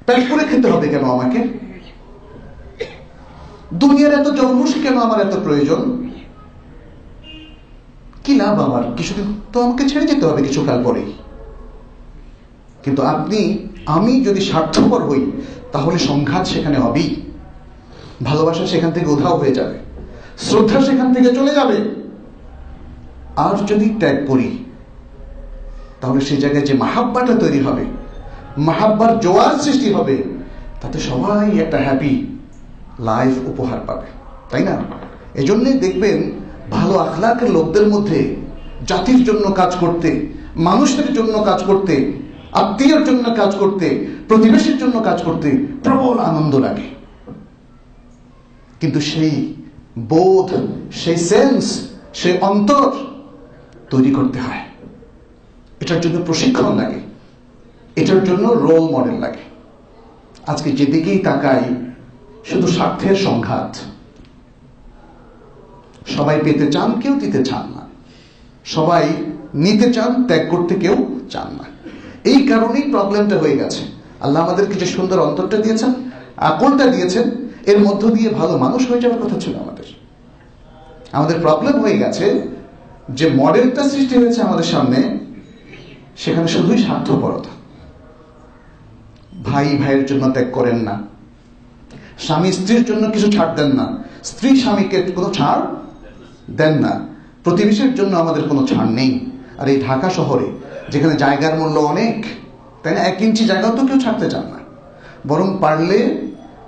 পেট পুরে খেতে হবে কেন আমাকে? দুনিয়ার এত জলমুশ কেন আমার এত প্রয়োজন? কি লাভ আমার? কিছুদিন তো আমাকে ছেড়ে যেতে হবে কিছুকাল পরেই। কিন্তু আমি যদি স্বার্থপর হই, তাহলে সংঘাত সেখানে হবেই, ভালোবাসা সেখান থেকে উধাও হয়ে যাবে, শ্রদ্ধা সেখান থেকে চলে যাবে। আর যদি ত্যাগ করি, তাহলে সেই জায়গায় যে মাহাব্বাটা তৈরি হবে, মাহাব্বার জোয়ার সৃষ্টি হবে, তাতে সবাই একটা হ্যাপি লাইফ উপহার পাবে, তাই না? এজন্যই দেখবেন ভালো আখলাকের লোকদের মধ্যে জাতির জন্য কাজ করতে, মানুষের জন্য কাজ করতে, আত্মীয়ের জন্য কাজ করতে, প্রতিবেশীর জন্য কাজ করতে প্রবল আনন্দ লাগে। কিন্তু সেই বোধ, সেই সেন্স, সেই অন্তর তৈরি করতে হয়। এটার জন্য প্রশিক্ষণ লাগে, এটার জন্য রোল মডেল লাগে। আজকে যেদিকেই তাকাই শুধু স্বার্থের সংঘাত। সবাই পেতে চান, কেউ দিতে চান না। সবাই নিতে চান, ত্যাগ করতে কেউ চান না। এই কারণেই প্রবলেমটা হয়ে গেছে। আল্লাহ আমাদেরকে যে সুন্দর অন্তরটা দিয়েছেন, আকলটা দিয়েছেন, এর মধ্য দিয়ে ভালো মানুষ হয়ে যাওয়ার কথা ছিল আমাদের প্রবলেম হয়ে গেছে যে মডেলটা সৃষ্টি হয়েছে আমাদের সামনে, সেখানে শুধুই স্বার্থপরতা। ভাই ভাইয়ের জন্য ত্যাগ করেন না, স্বামী স্ত্রীর জন্য কিছু ছাড় দেন না, স্ত্রী স্বামীকে কোনো ছাড় দেন না, প্রতিবেশীর জন্য আমাদের কোনো ছাড় নেই। আর এই ঢাকা শহরে যেখানে জায়গার মূল্য অনেক, তাই না, 1 ইঞ্চি জায়গাও তো কেউ ছাড়তে চান না, বরং পারলে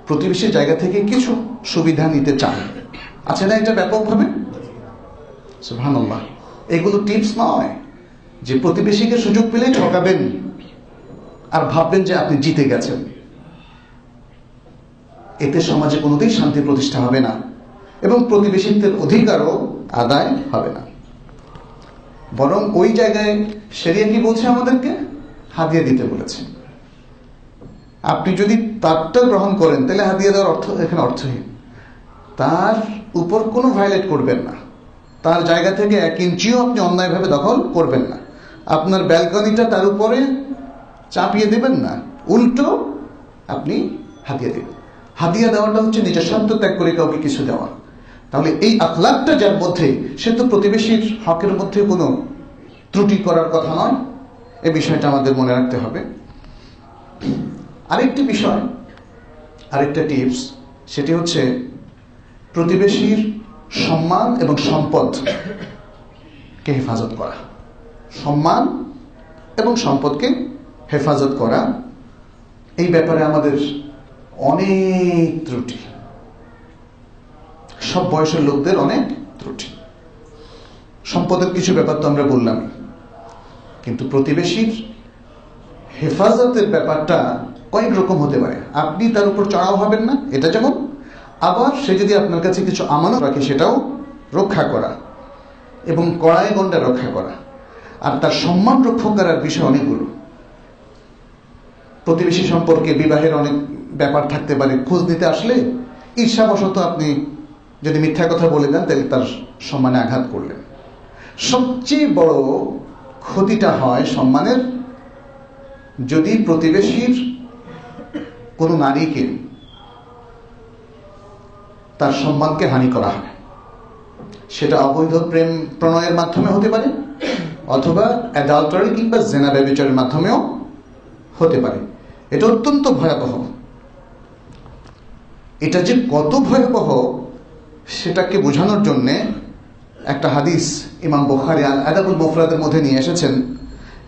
প্রতিবেশীর জায়গা থেকে কিছু সুবিধা নিতে চান। আছে না এটা ব্যাপকভাবে? সুবহানাল্লাহ। এগুলো টিপস নয়, যে প্রতিবেশীকে সুযোগ পেলে ঠকাবেন আর ভাববেন যে আপনি জিতে গেছেন, এতে সমাজে কোনোদিন শান্তি প্রতিষ্ঠা হবে না এবং প্রতিবেশিত্বের অধিকারও আদায় হবে না। বরং ওই জায়গায় শরিয়া কি বলছে? আমাদেরকে হাদিয়া দিতে বলেছে। আপনি যদি তারটা গ্রহণ করেন তাহলে হাদিয়া দেওয়ার অর্থ এখানে অর্থহীন। তার উপর কোনো ভায়োলেট করবেন না, তার জায়গা থেকে 1 ইঞ্চিও আপনি অন্যায়ভাবে দখল করবেন না, আপনার ব্যালকনিটা তার উপরে চাপিয়ে দেবেন না, উল্টো আপনি হাদিয়া দেবেন। হাদিয়া দেওয়াটা হচ্ছে নিজের স্বার্থ ত্যাগ করে কাউকে কিছু দেওয়া। তাহলে এই আখলাকটা যার মধ্যে, সে তো প্রতিবেশীর হকের মধ্যে কোনো ত্রুটি করার কথা নয়। এই বিষয়টা আমাদের মনে রাখতে হবে। আরেকটি বিষয়, আরেকটা টিপস, সেটি হচ্ছে প্রতিবেশীর সম্মান এবং সম্পদকে হেফাজত করা। সম্মান এবং সম্পদকে হেফাজত করা, এই ব্যাপারে আমাদের অনেক ত্রুটি, সব বয়সের লোকদের অনেক ত্রুটি। সম্পদের কিছু ব্যাপার তো আমরা বললাম, কিন্তু প্রতিবেশীর হেফাজতের ব্যাপারটা কয়েক রকম হতে পারে। আপনি তার উপর চড়াও হবেন না, এটা যেমন, আবার সে যদি আপনার কাছে কিছু আমানত রাখে সেটাও রক্ষা করা এবং কড়ায় গণ্ডা রক্ষা করা। আর তার সম্মান রক্ষা করার বিষয় অনেকগুলো। প্রতিবেশী সম্পর্কে বিবাহের অনেক ব্যাপার থাকতে পারে। খোঁজ নিতে আসলে ঈর্ষাবশত আপনি যদি মিথ্যা কথা বলে দেন তাহলে তার সম্মানে আঘাত করলেন। সবচেয়ে বড় ক্ষতিটা হয় সম্মানের, যদি প্রতিবেশীর কোনো নারীকে, তার সম্মানকে হানি করা হয়। সেটা অবৈধ প্রেম প্রণয়ের মাধ্যমে হতে পারে, অথবা অ্যাডাল্টারি কিংবা জেনা ব্যভিচারের মাধ্যমেও হতে পারে। এটা অত্যন্ত ভয়াবহ। এটা যে কত ভয়াবহ সেটাকে বোঝানোর জন্যে একটা হাদিস ইমাম বুখারী আল আদাবুল মুফরাদের মধ্যে নিয়ে এসেছেন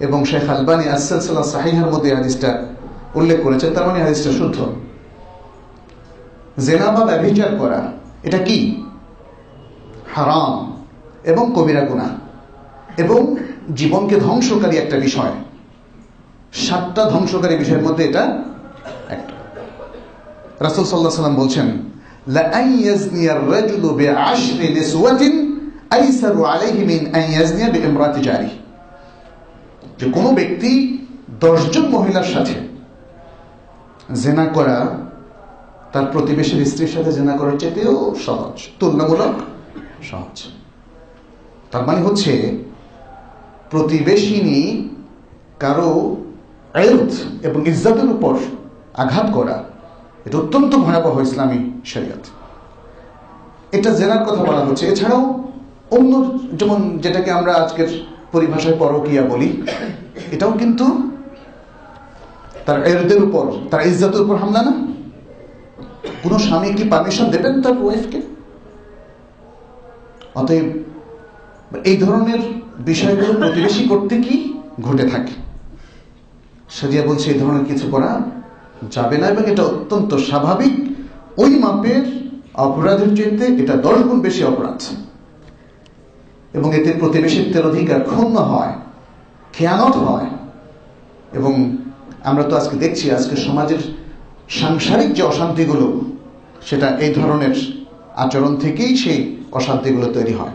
এবং শেখ আলবানী আস-সিলসিলা সাহিহার মধ্যে হাদিসটা উল্লেখ করেছেন। তার মানে হাদিসটা শুদ্ধ। জেনা বা ব্যভিচার করা এটা কি? হারাম এবং কবিরা গুনাহ এবং জীবনকে ধ্বংসকারী একটা বিষয়। 7টা ধ্বংসকারী বিষয়ের মধ্যে এটা একটা। রাসূল সাল্লাল্লাহু আলাইহি ওয়াসাল্লাম বলছেন, লা আন ইয়াজনিয়া আর-রাজুলু বি'আশরি নিসওয়াতিন আইসারু আলাইহি মিন আন ইয়াজনিয়া বিইমরাতি জারিহি। যে কোনো ব্যক্তি 10 জন মহিলার সাথে জিনা করা তার প্রতিবেশীর স্ত্রীর সাথে জিনা করার চেয়েও সহজ, তুলনামূলক সহজ। তার মানে হচ্ছে প্রতিবেশিনী কারো ইরদ এবং ইজ্জতের উপর আঘাত করা, এটা অত্যন্ত ভয়াবহ ইসলামী শরীয়ত। এটা জেনার কথা বলা হচ্ছে। এছাড়াও অন্য, যেমন যেটাকে আমরা আজকের পরিভাষায় পরকীয়া বলি, এটাও কিন্তু তার ইরদের উপর, তার ইজ্জতের উপর হামলা না? কোন স্বামী কি পারমিশন দেবেন তার ওয়াইফকে? অতএব এই ধরনের বিষয়গুলো প্রতিবেশী করতে কি ঘটে থাকে, শরিয়া বলছে এই ধরনের কিছু করা যাবে না এবং এটা অত্যন্ত স্বাভাবিক। ওই মাপের অপরাধের চাইতে এটা 10 গুণ বেশি অপরাধ এবং এতে প্রতিবেশিত্বের অধিকার ক্ষুণ্ণ হয়, খেয়ানত হয়। এবং আমরা তো আজকে দেখছি, আজকে সমাজের সাংসারিক যে অশান্তিগুলো, সেটা এই ধরনের আচরণ থেকেই সেই অশান্তিগুলো তৈরি হয়।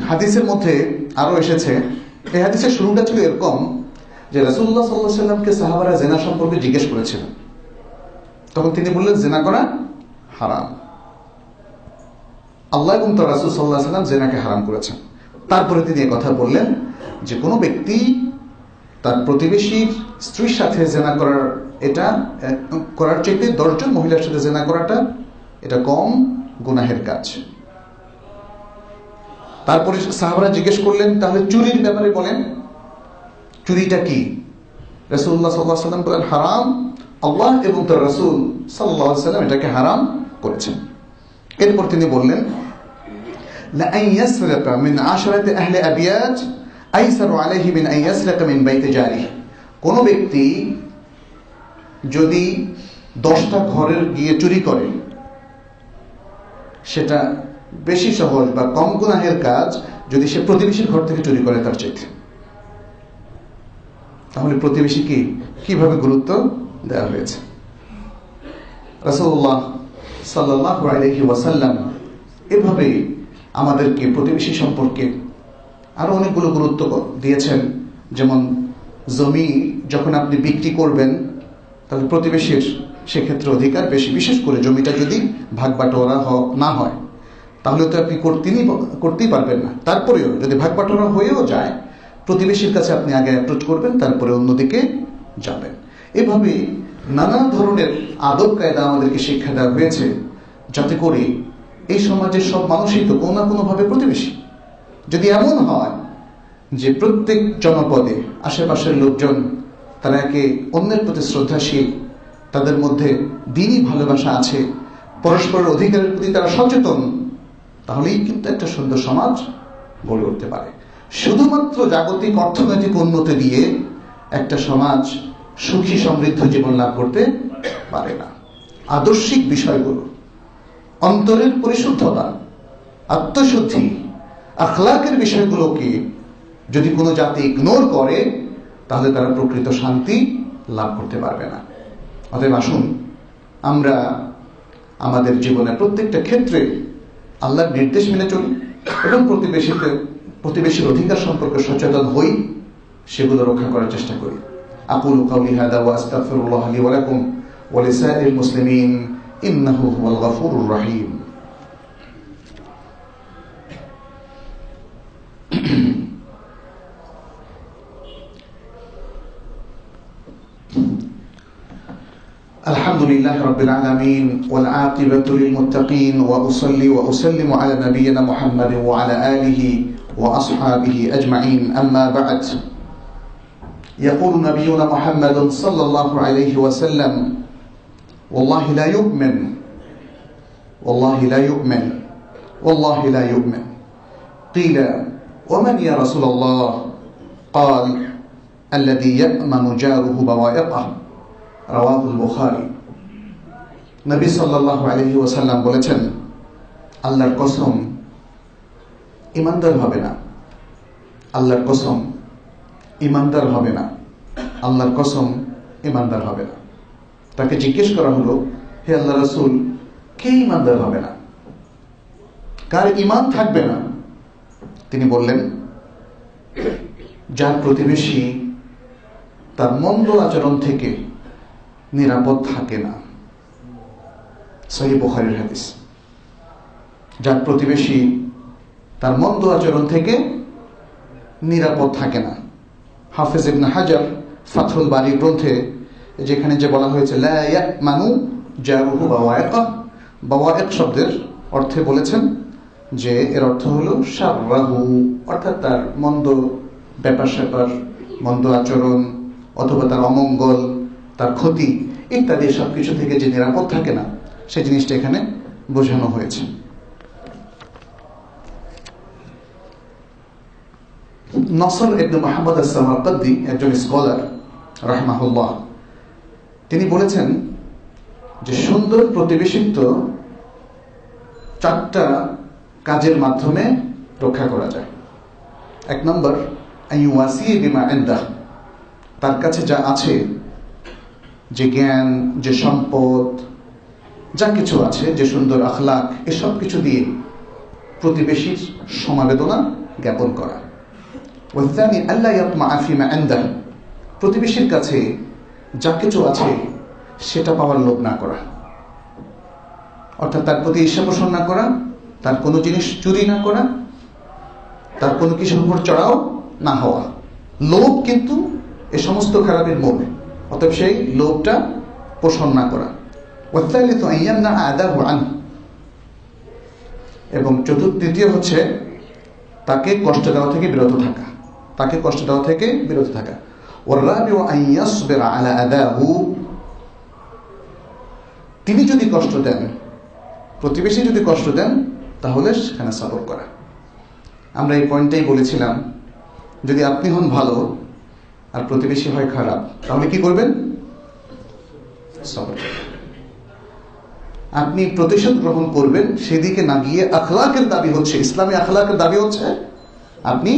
হাদিসের মধ্যে আরো এসেছে, এই হাদিসের শুরুটা ছিল এরকম যে রাসূলুল্লাহ সাল্লাল্লাহু আলাইহি ওয়াসাল্লামকে সাহাবারা জিনা সম্পর্কে জিজ্ঞেস করেছিলেন। তখন তিনি বললেন জিনা করা হারাম। আল্লাহ এবং তার রাসূল সাল্লাল্লাহু আলাইহি ওয়াসাল্লাম জিনাকে হারাম করেছেন। তারপরে তিনি কথা বললেন যে কোনো ব্যক্তি তার প্রতিবেশীর স্ত্রীর সাথে জিনা করার, এটা করার চাইতে 10 জন মহিলার সাথে জিনা করাটা এটা কম গুনাহের কাজ। তারপরে সাহাবারা জিজ্ঞেস করলেন তাহলে চুরির ব্যাপারে বলেন, চুরিটা কি? রাসূলুল্লাহ সাল্লাল্লাহু আলাইহি ওয়াসাল্লাম বলেন হারাম। আল্লাহ এবং তার রাসূল সাল্লাল্লাহু আলাইহি ওয়াসাল্লাম এটাকে হারাম করেছেন। এরপর তিনি বললেন লা আন ইয়াসরিকা মিন 10 আহলি আবিয়াত আইসারু আলাইহি মিন আন ইয়াসরিকা মিন বাইতি জারিহি। কোন ব্যক্তি যদি 10টা ঘরের গিয়ে চুরি করে, সেটা বেশি সহজ বা কম গুনাহের কাজ যদি সে প্রতিবেশীর ঘর থেকে চুরি করে তার চাইতে। তাহলে প্রতিবেশীকে কিভাবে গুরুত্ব দেওয়া হয়েছে। রাসূলুল্লাহ সাল্লাল্লাহু আলাইহি ওয়াসাল্লাম এভাবে আমাদেরকে প্রতিবেশী সম্পর্কে আরো অনেকগুলো গুরুত্ব দিয়েছেন। যেমন জমি যখন আপনি বিক্রি করবেন তাহলে প্রতিবেশীর সেক্ষেত্রে অধিকার বেশি, বিশেষ করে জমিটা যদি ভাগ বাটোয়ারা না হয় তাহলে তো আপনি করতেই পারবেন না। তারপরেও যদি ভাগ বাটোয়ারা হয়েও যায় প্রতিবেশীর কাছে আপনি আগে অ্যাপ্রোচ করবেন, তারপরে অন্যদিকে যাবেন। এভাবে নানা ধরনের আদব কায়দা আমাদেরকে শিক্ষা দেওয়া হয়েছে, যাতে করে এই সমাজের সব মানুষই তো কোনো না কোনোভাবে প্রতিবেশী। যদি এমন হয় যে প্রত্যেক জনপদে আশেপাশের লোকজন তারা একে অন্যের প্রতি শ্রদ্ধাশীল, তাদের মধ্যে দিনই ভালোবাসা আছে, পরস্পরের অধিকারের প্রতি তারা সচেতন, তাহলেই কিন্তু একটা সুন্দর সমাজ গড়ে উঠতে পারে। শুধুমাত্র জাগতিক অর্থনৈতিক উন্নতি দিয়ে একটা সমাজ সুখী সমৃদ্ধ জীবন লাভ করতে পারে না। আদর্শিক বিষয়গুলো, অন্তরের পরিশুদ্ধতা, আত্মশুদ্ধি, আখলাকের বিষয়গুলোকে যদি কোনো জাতি ইগনোর করে তাহলে তারা প্রকৃত শান্তি লাভ করতে পারবে না। অতএব আসুন আমরা আমাদের জীবনের প্রত্যেকটা ক্ষেত্রে আল্লাহর নির্দেশ মেনে চলি এবং প্রতিবেশীর অধিকার সম্পর্কে সচেতন হই, সেগুলো রক্ষা করার চেষ্টা করি। আকুলু কাউলি হাদা ওয়া আস্তাগফিরুল্লাহ লি ওয়া লাকুম ওয়া লিসাইরিল মুসলিমিন ইন্নাহু হুয়াল গফুরুর রহিম। الحمد لله رب العالمين والعاقبة للمتقين وأصلي وأسلم على نبينا محمد وعلى آله وأصحابه أجمعين. أما بعد، يقول نبينا محمد صلى الله عليه وسلم: والله لا يؤمن، والله لا يؤمن، والله لا يؤمن. قيل: ومن يا رسول الله؟ قال: الذي يأمن جاره بوائقه. রাওয়াহুল বুখারী। নবী সাল্লাল্লাহু আলাইহি ওয়াসাল্লাম বলেছেন, আল্লাহর কসম ঈমানদার হবে না, আল্লাহর কসম ঈমানদার হবে না, আল্লাহর কসম ঈমানদার হবে না। তাকে জিজ্ঞেস করা হলো, হে আল্লাহর রাসূল, কে ঈমানদার হবে না, কার ঈমান থাকবে না? তিনি বললেন, যার প্রতিবেশী তার মন্দ আচরণ থেকে নিরাপদ থাকে না। সহিহ বুখারীর হাদিস। যার প্রতিবেশী তার মন্দ আচরণ থেকে নিরাপদ থাকে না। হাফেজ ইবনে হাজার ফাথুল বারী গ্রন্থে যেখানে যে বলা হয়েছে লা ইয়ামানু জারুহু বাওয়াইকা, বাওয়াইক শব্দের অর্থে বলেছেন যে এর অর্থ হলো শাররাহু, অর্থাৎ তার মন্দ ব্যাপার স্যাপার, মন্দ আচরণ অথবা তার অমঙ্গল, তার ক্ষতি ইত্যাদি সবকিছু থেকে যে নিরাপদ থাকে না, সেই জিনিসটা এখানে বোঝানো হয়েছে। নসর ইবনে মুহাম্মদ আস-সামারকান্দি একজন স্কলার রাহিমাহুল্লাহ, তিনি বলেছেন যে সুন্দর প্রতিবেশিত্ব 4টা কাজের মাধ্যমে রক্ষা করা যায়। 1 নম্বর, আইওয়াসি বিমা ইনদাহ, তার কাছে যা আছে, যে জ্ঞান, যে সম্পদ, যা কিছু আছে, যে সুন্দর আখলাক, এসব কিছু দিয়ে প্রতিবেশীর সমবেদনা জ্ঞাপন করা। ওয়াসানি আল্লা ইয়াতমাআ ফিমা ইনদাহ, প্রতিবেশীর কাছে যা কিছু আছে সেটা পাওয়ার লোভ না করা, অর্থাৎ তার প্রতি ঈর্ষা পোষণ না করা, তার কোনো জিনিস চুরি না করা, তার কোনো কিছুর উপর চড়াও না হওয়া। লোভ কিন্তু এ সমস্ত খারাপের মূল, অতএব সেই লোভটা পোষণ না করা। ওয়াসালিসু আইয়ামনা আদাহু আনহু, এবং তৃতীয় হচ্ছে তাকে কষ্ট দেওয়া থেকে বিরত থাকা, তাকে কষ্ট দেওয়া থেকে বিরত থাকা। ওয়ারাবিউ আইয়াসবিরা আলা আদাহু, তিনি যদি কষ্ট দেন, প্রতিবেশী যদি কষ্ট দেন, তাহলে সেখানে সবর করা। আমরা এই পয়েন্টটাই বলেছিলাম, যদি আপনি হন ভালো আর প্রতিবেশী হয় খারাপ, তাহলে কি করবেন? সবর। আপনি প্রতিশোধ গ্রহণ করবেন সেদিকে না গিয়ে আখলাকের দাবি হচ্ছে, ইসলামী আখলাকের দাবি হচ্ছে আপনি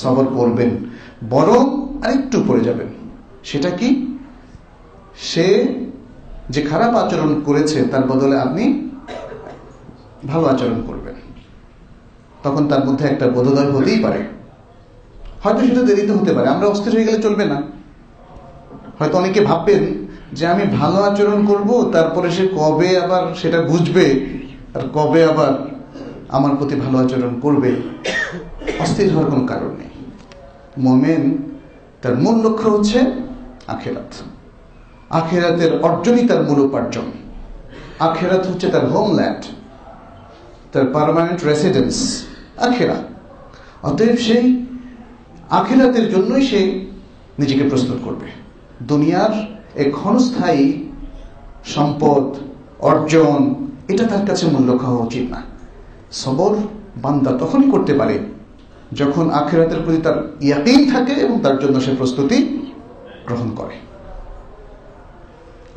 সবর করবেন, বরং আরেকটু পড়ে যাবেন। সেটা কি? সে যে খারাপ আচরণ করেছে তার বদলে আপনি ভালো আচরণ করবেন। তখন তার মধ্যে একটা বোধোদয় হতেই পারে, হয়তো সেটা দেরিতে হতে পারে। আমরা অস্থির হয়ে গেলে চলবে না। হয়তো অনেকে ভাববেন যে আমি ভালো আচরণ করব, তারপরে সে কবে আবার সেটা বুঝবে আর কবে আবার আমার প্রতি ভালো আচরণ করবে। অস্থির হওয়ার কোনো কারণ নেই। মুমিন তার মূল লক্ষ্য হচ্ছে আখিরাত। আখিরাতের অর্জনই তার মূল উপার্জন। আখিরাত হচ্ছে তার হোমল্যান্ড, তার পার্মানেন্ট রেসিডেন্স আখিরা। অতএব সেই আখিরাতের জন্যই সে নিজেকে প্রস্তুত করবে। দুনিয়ার এই ক্ষণস্থায়ী সম্পদ অর্জন এটা তার কাছে মূল লক্ষ্য হওয়া উচিত না। সবর বান্দা তখনই করতে পারে যখন আখিরাতের প্রতি তার ইয়াকিন থাকে এবং তার জন্য সে প্রস্তুতি গ্রহণ করে।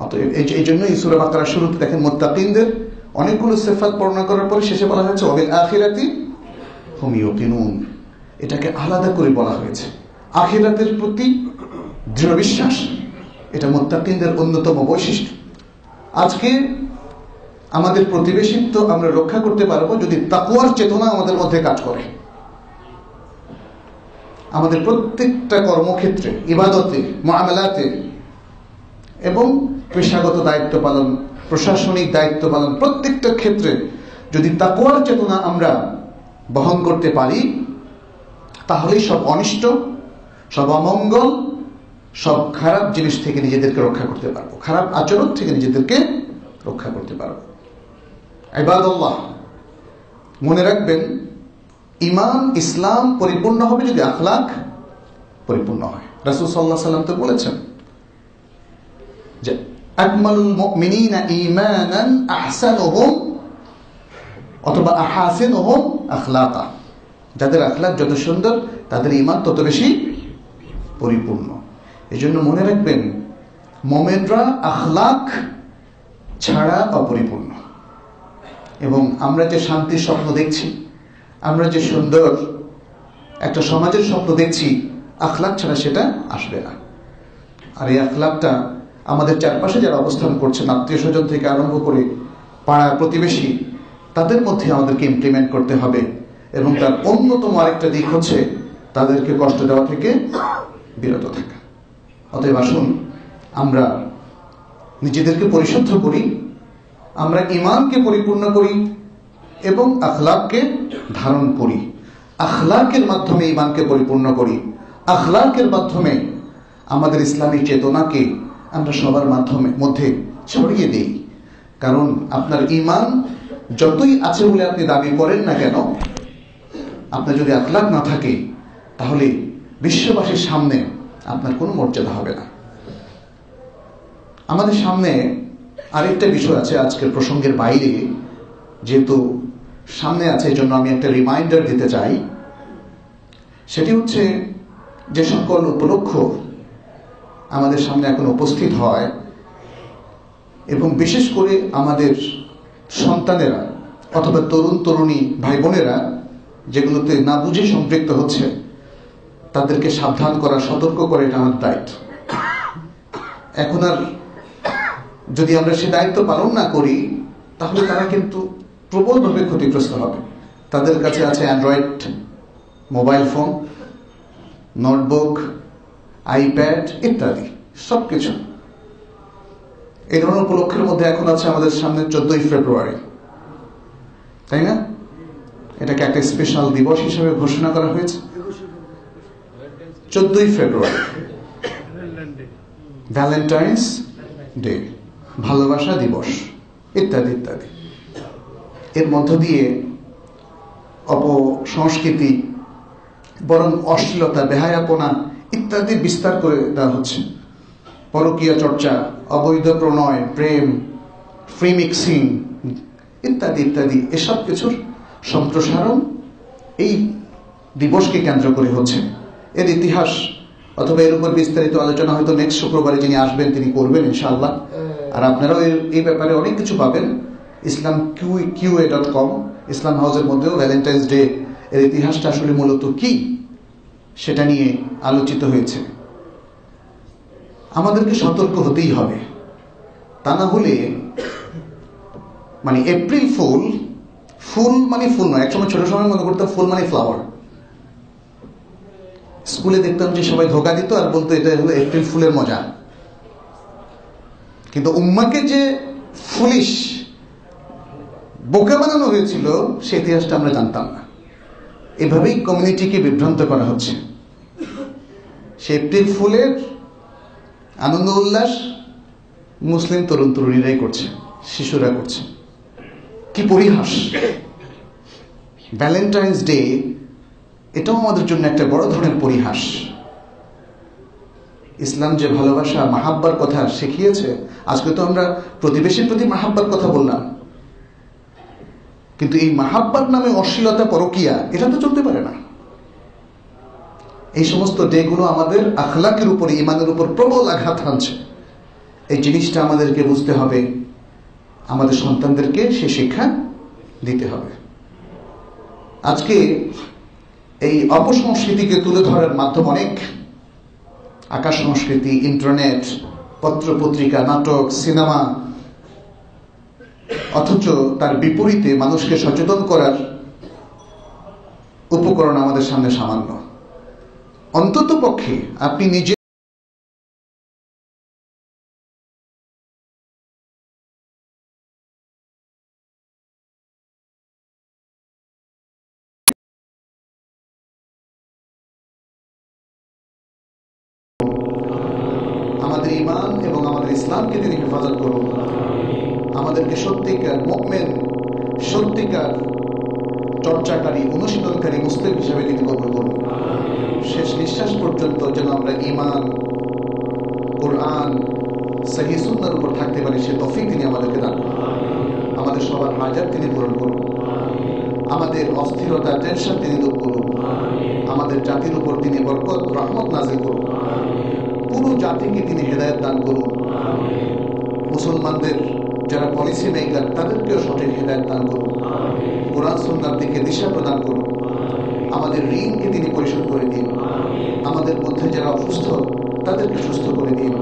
অতএব এই জন্যই সূরা বাকারার শুরুতে দেখেন মুত্তাকিনদের অনেকগুলো সিফাত বর্ণনা করার পরে শেষে বলা হয়েছে ওয়াবিল আখিরাতি হুম ইউকিনুন। এটাকে আলাদা করে বলা হয়েছে। আখিরাতের প্রতি দৃঢ় বিশ্বাস এটা মুত্তাকিনদের অন্যতম বৈশিষ্ট্য। আজকে আমাদের প্রতিবেশিত্ব আমরা রক্ষা করতে পারবো যদি তাকওয়ার চেতনা আমাদের মধ্যে কাজ করে। আমাদের প্রত্যেকটা কর্মক্ষেত্রে, ইবাদতে, মুআমালাতে এবং পেশাগত দায়িত্ব পালন, প্রশাসনিক দায়িত্ব পালন, প্রত্যেকটা ক্ষেত্রে যদি তাকওয়ার চেতনা আমরা বহন করতে পারি, তাহলেই সব অনিষ্ট, সব অমঙ্গল, সব খারাপ জিনিস থেকে নিজেদেরকে রক্ষা করতে পারবো, খারাপ আচরণ থেকে নিজেদেরকে রক্ষা করতে পারবো। ইবাদাল্লাহ, মনে রাখবেন ঈমান ইসলাম পরিপূর্ণ হবে যদি আখলাক পরিপূর্ণ হয়। রাসূল সাল্লাল্লাহু আলাইহি ওয়াসাল্লাম তো বলেছেন যে আকমালুল মুমিনিনা ঈমানান আহসানুহুম অথবা আহাসিনুহুম আখলাকা। যাদের আখলাক যত সুন্দর তাদের ঈমান তত বেশি পরিপূর্ণ। এজন্য মনে রাখবেন মুমিনরা আখলাক ছাড়া অপরিপূর্ণ। এবং আমরা যে শান্তির স্বপ্ন দেখছি, আমরা যে সুন্দর একটা সমাজের স্বপ্ন দেখছি, আখলাক ছাড়া সেটা আসবে না। আর এই আখলাকটা আমাদের চারপাশে যারা অবস্থান করছেন, আত্মীয় স্বজন থেকে আরম্ভ করে পাড়া প্রতিবেশী, তাদের মধ্যে আমাদেরকে ইমপ্লিমেন্ট করতে হবে। এবং তার অন্যতম আরেকটা দিক হচ্ছে তাদেরকে কষ্ট দেওয়া থেকে বিরত থাকা। অতএব আসুন আমরা নিজেদেরকে পরিশুদ্ধ করি, আমরা ঈমানকে পরিপূর্ণ করি এবং আখলাককে ধারণ করি। আখলাকের মাধ্যমে ঈমানকে পরিপূর্ণ করি, আখলাকের মাধ্যমে আমাদের ইসলামী চেতনাকে আমরা সবার মধ্যে ছড়িয়ে দিই। কারণ আপনার ঈমান যতই আছে বলে আপনি দাবি করেন না কেন, আপনার যদি আখলাক না থাকে তাহলে বিশ্ববাসীর সামনে আপনার কোনো মর্যাদা হবে না। আমাদের সামনে আরেকটা বিষয় আছে আজকের প্রসঙ্গের বাইরে, যেহেতু সামনে আছে এই জন্য আমি একটা রিমাইন্ডার দিতে চাই। সেটি হচ্ছে যে সকল উপলক্ষ আমাদের সামনে এখন উপস্থিত হয় এবং বিশেষ করে আমাদের সন্তানেরা অথবা তরুণ তরুণী ভাই বোনেরা যেগুলোতে না বুঝে সম্পৃক্ত হচ্ছে, তাদেরকে সাবধান করা, সতর্ক করা এটা আমাদের দায়িত্ব। এখন আর যদি আমরা সে দায়িত্ব পালন না করি তাহলে তারা কিন্তু প্রবলভাবে ক্ষতিগ্রস্ত হবে। তাদের কাছে আছে Android mobile phone, notebook, iPad ইত্যাদি সবকিছু। এই ধরনের উপলক্ষের মধ্যে এখন আছে আমাদের সামনে 14ই ফেব্রুয়ারি, তাই না? এটাকে একটা স্পেশাল দিবস হিসেবে ঘোষণা করা হয়েছে। 14ই ফেব্রুয়ারি ভ্যালেন্টাইন্স ডে, ভালোবাসা দিবস ইত্যাদি ইত্যাদি। এর মধ্য দিয়ে অপসংস্কৃতি, বরং অশ্লীলতা, বেহায়াপনা ইত্যাদি বিস্তার করে দেওয়া হচ্ছে। পরকীয়া চর্চা, অবৈধ প্রণয়, প্রেম, ফ্রি মিক্সিং ইত্যাদি ইত্যাদি এসব কিছুর সম্প্রসারণ এই দিবসকে কেন্দ্র করে হচ্ছে। এর ইতিহাস অথবা এর উপর বিস্তারিত আলোচনা হয়তো নেক্সট শুক্রবারে যিনি আসবেন তিনি করবেন ইনশাআল্লাহ। আর আপনারাও এই ব্যাপারে অনেক কিছু পাবেন। islamqa.com, ইসলাম হাউসের মধ্যেও ভ্যালেন্টাইন্স ডে এর ইতিহাসটা আসলে মূলত কি সেটা নিয়ে আলোচিত হয়েছে। আমাদেরকে সতর্ক হতেই হবে, তা না হলে মানে এপ্রিল ফুল, ফুল মানে ফুল নয়। একসময় ছোট সময় মনে করতাম ফুল মানে ফ্লাওয়ার। স্কুলে দেখতাম যে সবাই ধোকা দিত আর বলতো এটা হলো এপ্রিল ফুলের মজা। কিন্তু উম্মাকে যে ফুলিশ বোকা বানানো হয়েছিল সে ইতিহাসটা আমরা জানতাম না। এভাবেই কমিউনিটিকে বিভ্রান্ত করা হচ্ছে। সে এপ্রিল ফুলের আনন্দ উল্লাস মুসলিম তরুণ তরুণীরাই করছে, শিশুরা করছে। কি পরিহাস! ভ্যালেন্টাইন্স ডে এটাও আমাদের জন্য একটা বড় ধরনের পরিহাস। ইসলাম যে ভালোবাসা মাহাব্বার কথা শিখিয়েছে, আজকে তো আমরা প্রতিবেশীর প্রতি মাহাব্বার কথা বললাম, কিন্তু এই মাহাব্বার নামে অশ্লীলতা, পরকীয়া এটা তো চলতে পারে না। এই সমস্ত ডেগুলো আমাদের আখলাকের উপর, ইমানের উপর প্রবল আঘাত হানছে। এই জিনিসটা আমাদেরকে বুঝতে হবে, আমাদের সন্তানদেরকে সে শিক্ষা দিতে হবে। আজকে এই অপসংস্কৃতিকে তুলে ধরার মাধ্যম অনেক, আকাশ সংস্কৃতি, ইন্টারনেট, পত্র পত্রিকা, নাটক, সিনেমা, অথচ তার বিপরীতে মানুষকে সচেতন করার উপকরণ আমাদের সামনে সামান্য। অন্তত পক্ষে আপনি নিজে আমাদের ঈমান এবং আমাদের ইসলামকে তিনি হেফাজত করুন। আমাদেরকে সত্যিকার মুমিন, সত্যিকার চর্চাকারী, অনুশীলনকারী মুসলিম হিসেবে তিনি কবুল করুন। শেষ নিঃশ্বাস পর্যন্ত যেন আমরা ঈমান, কোরআন, সহিহ সুন্নাহর উপর থাকতে পারি, সে তৌফিক তিনি আমাদেরকে দান করুন। আমাদের সবার হাজাত তিনি পূরণ করুন। আমাদের অস্থিরতা, টেনশন তিনি দূর করুন। আমাদের জাতির উপর তিনি বরকত, রহমত নাযিল করুন। পুরো জাতিকে তিনি হেদায়েত দান করুন। মুসলমানদের যারা পলিসি মেকার তাদেরকেও সঠিক হেদায়েত দান করুন। কোরআন সুন্নাহর দিকে দিশা প্রদান করুন। আমাদের ঋণকে তিনি পরিশোধ করে দিন। আমাদের মধ্যে যারা অসুস্থ তাদেরকে সুস্থ করে দিন।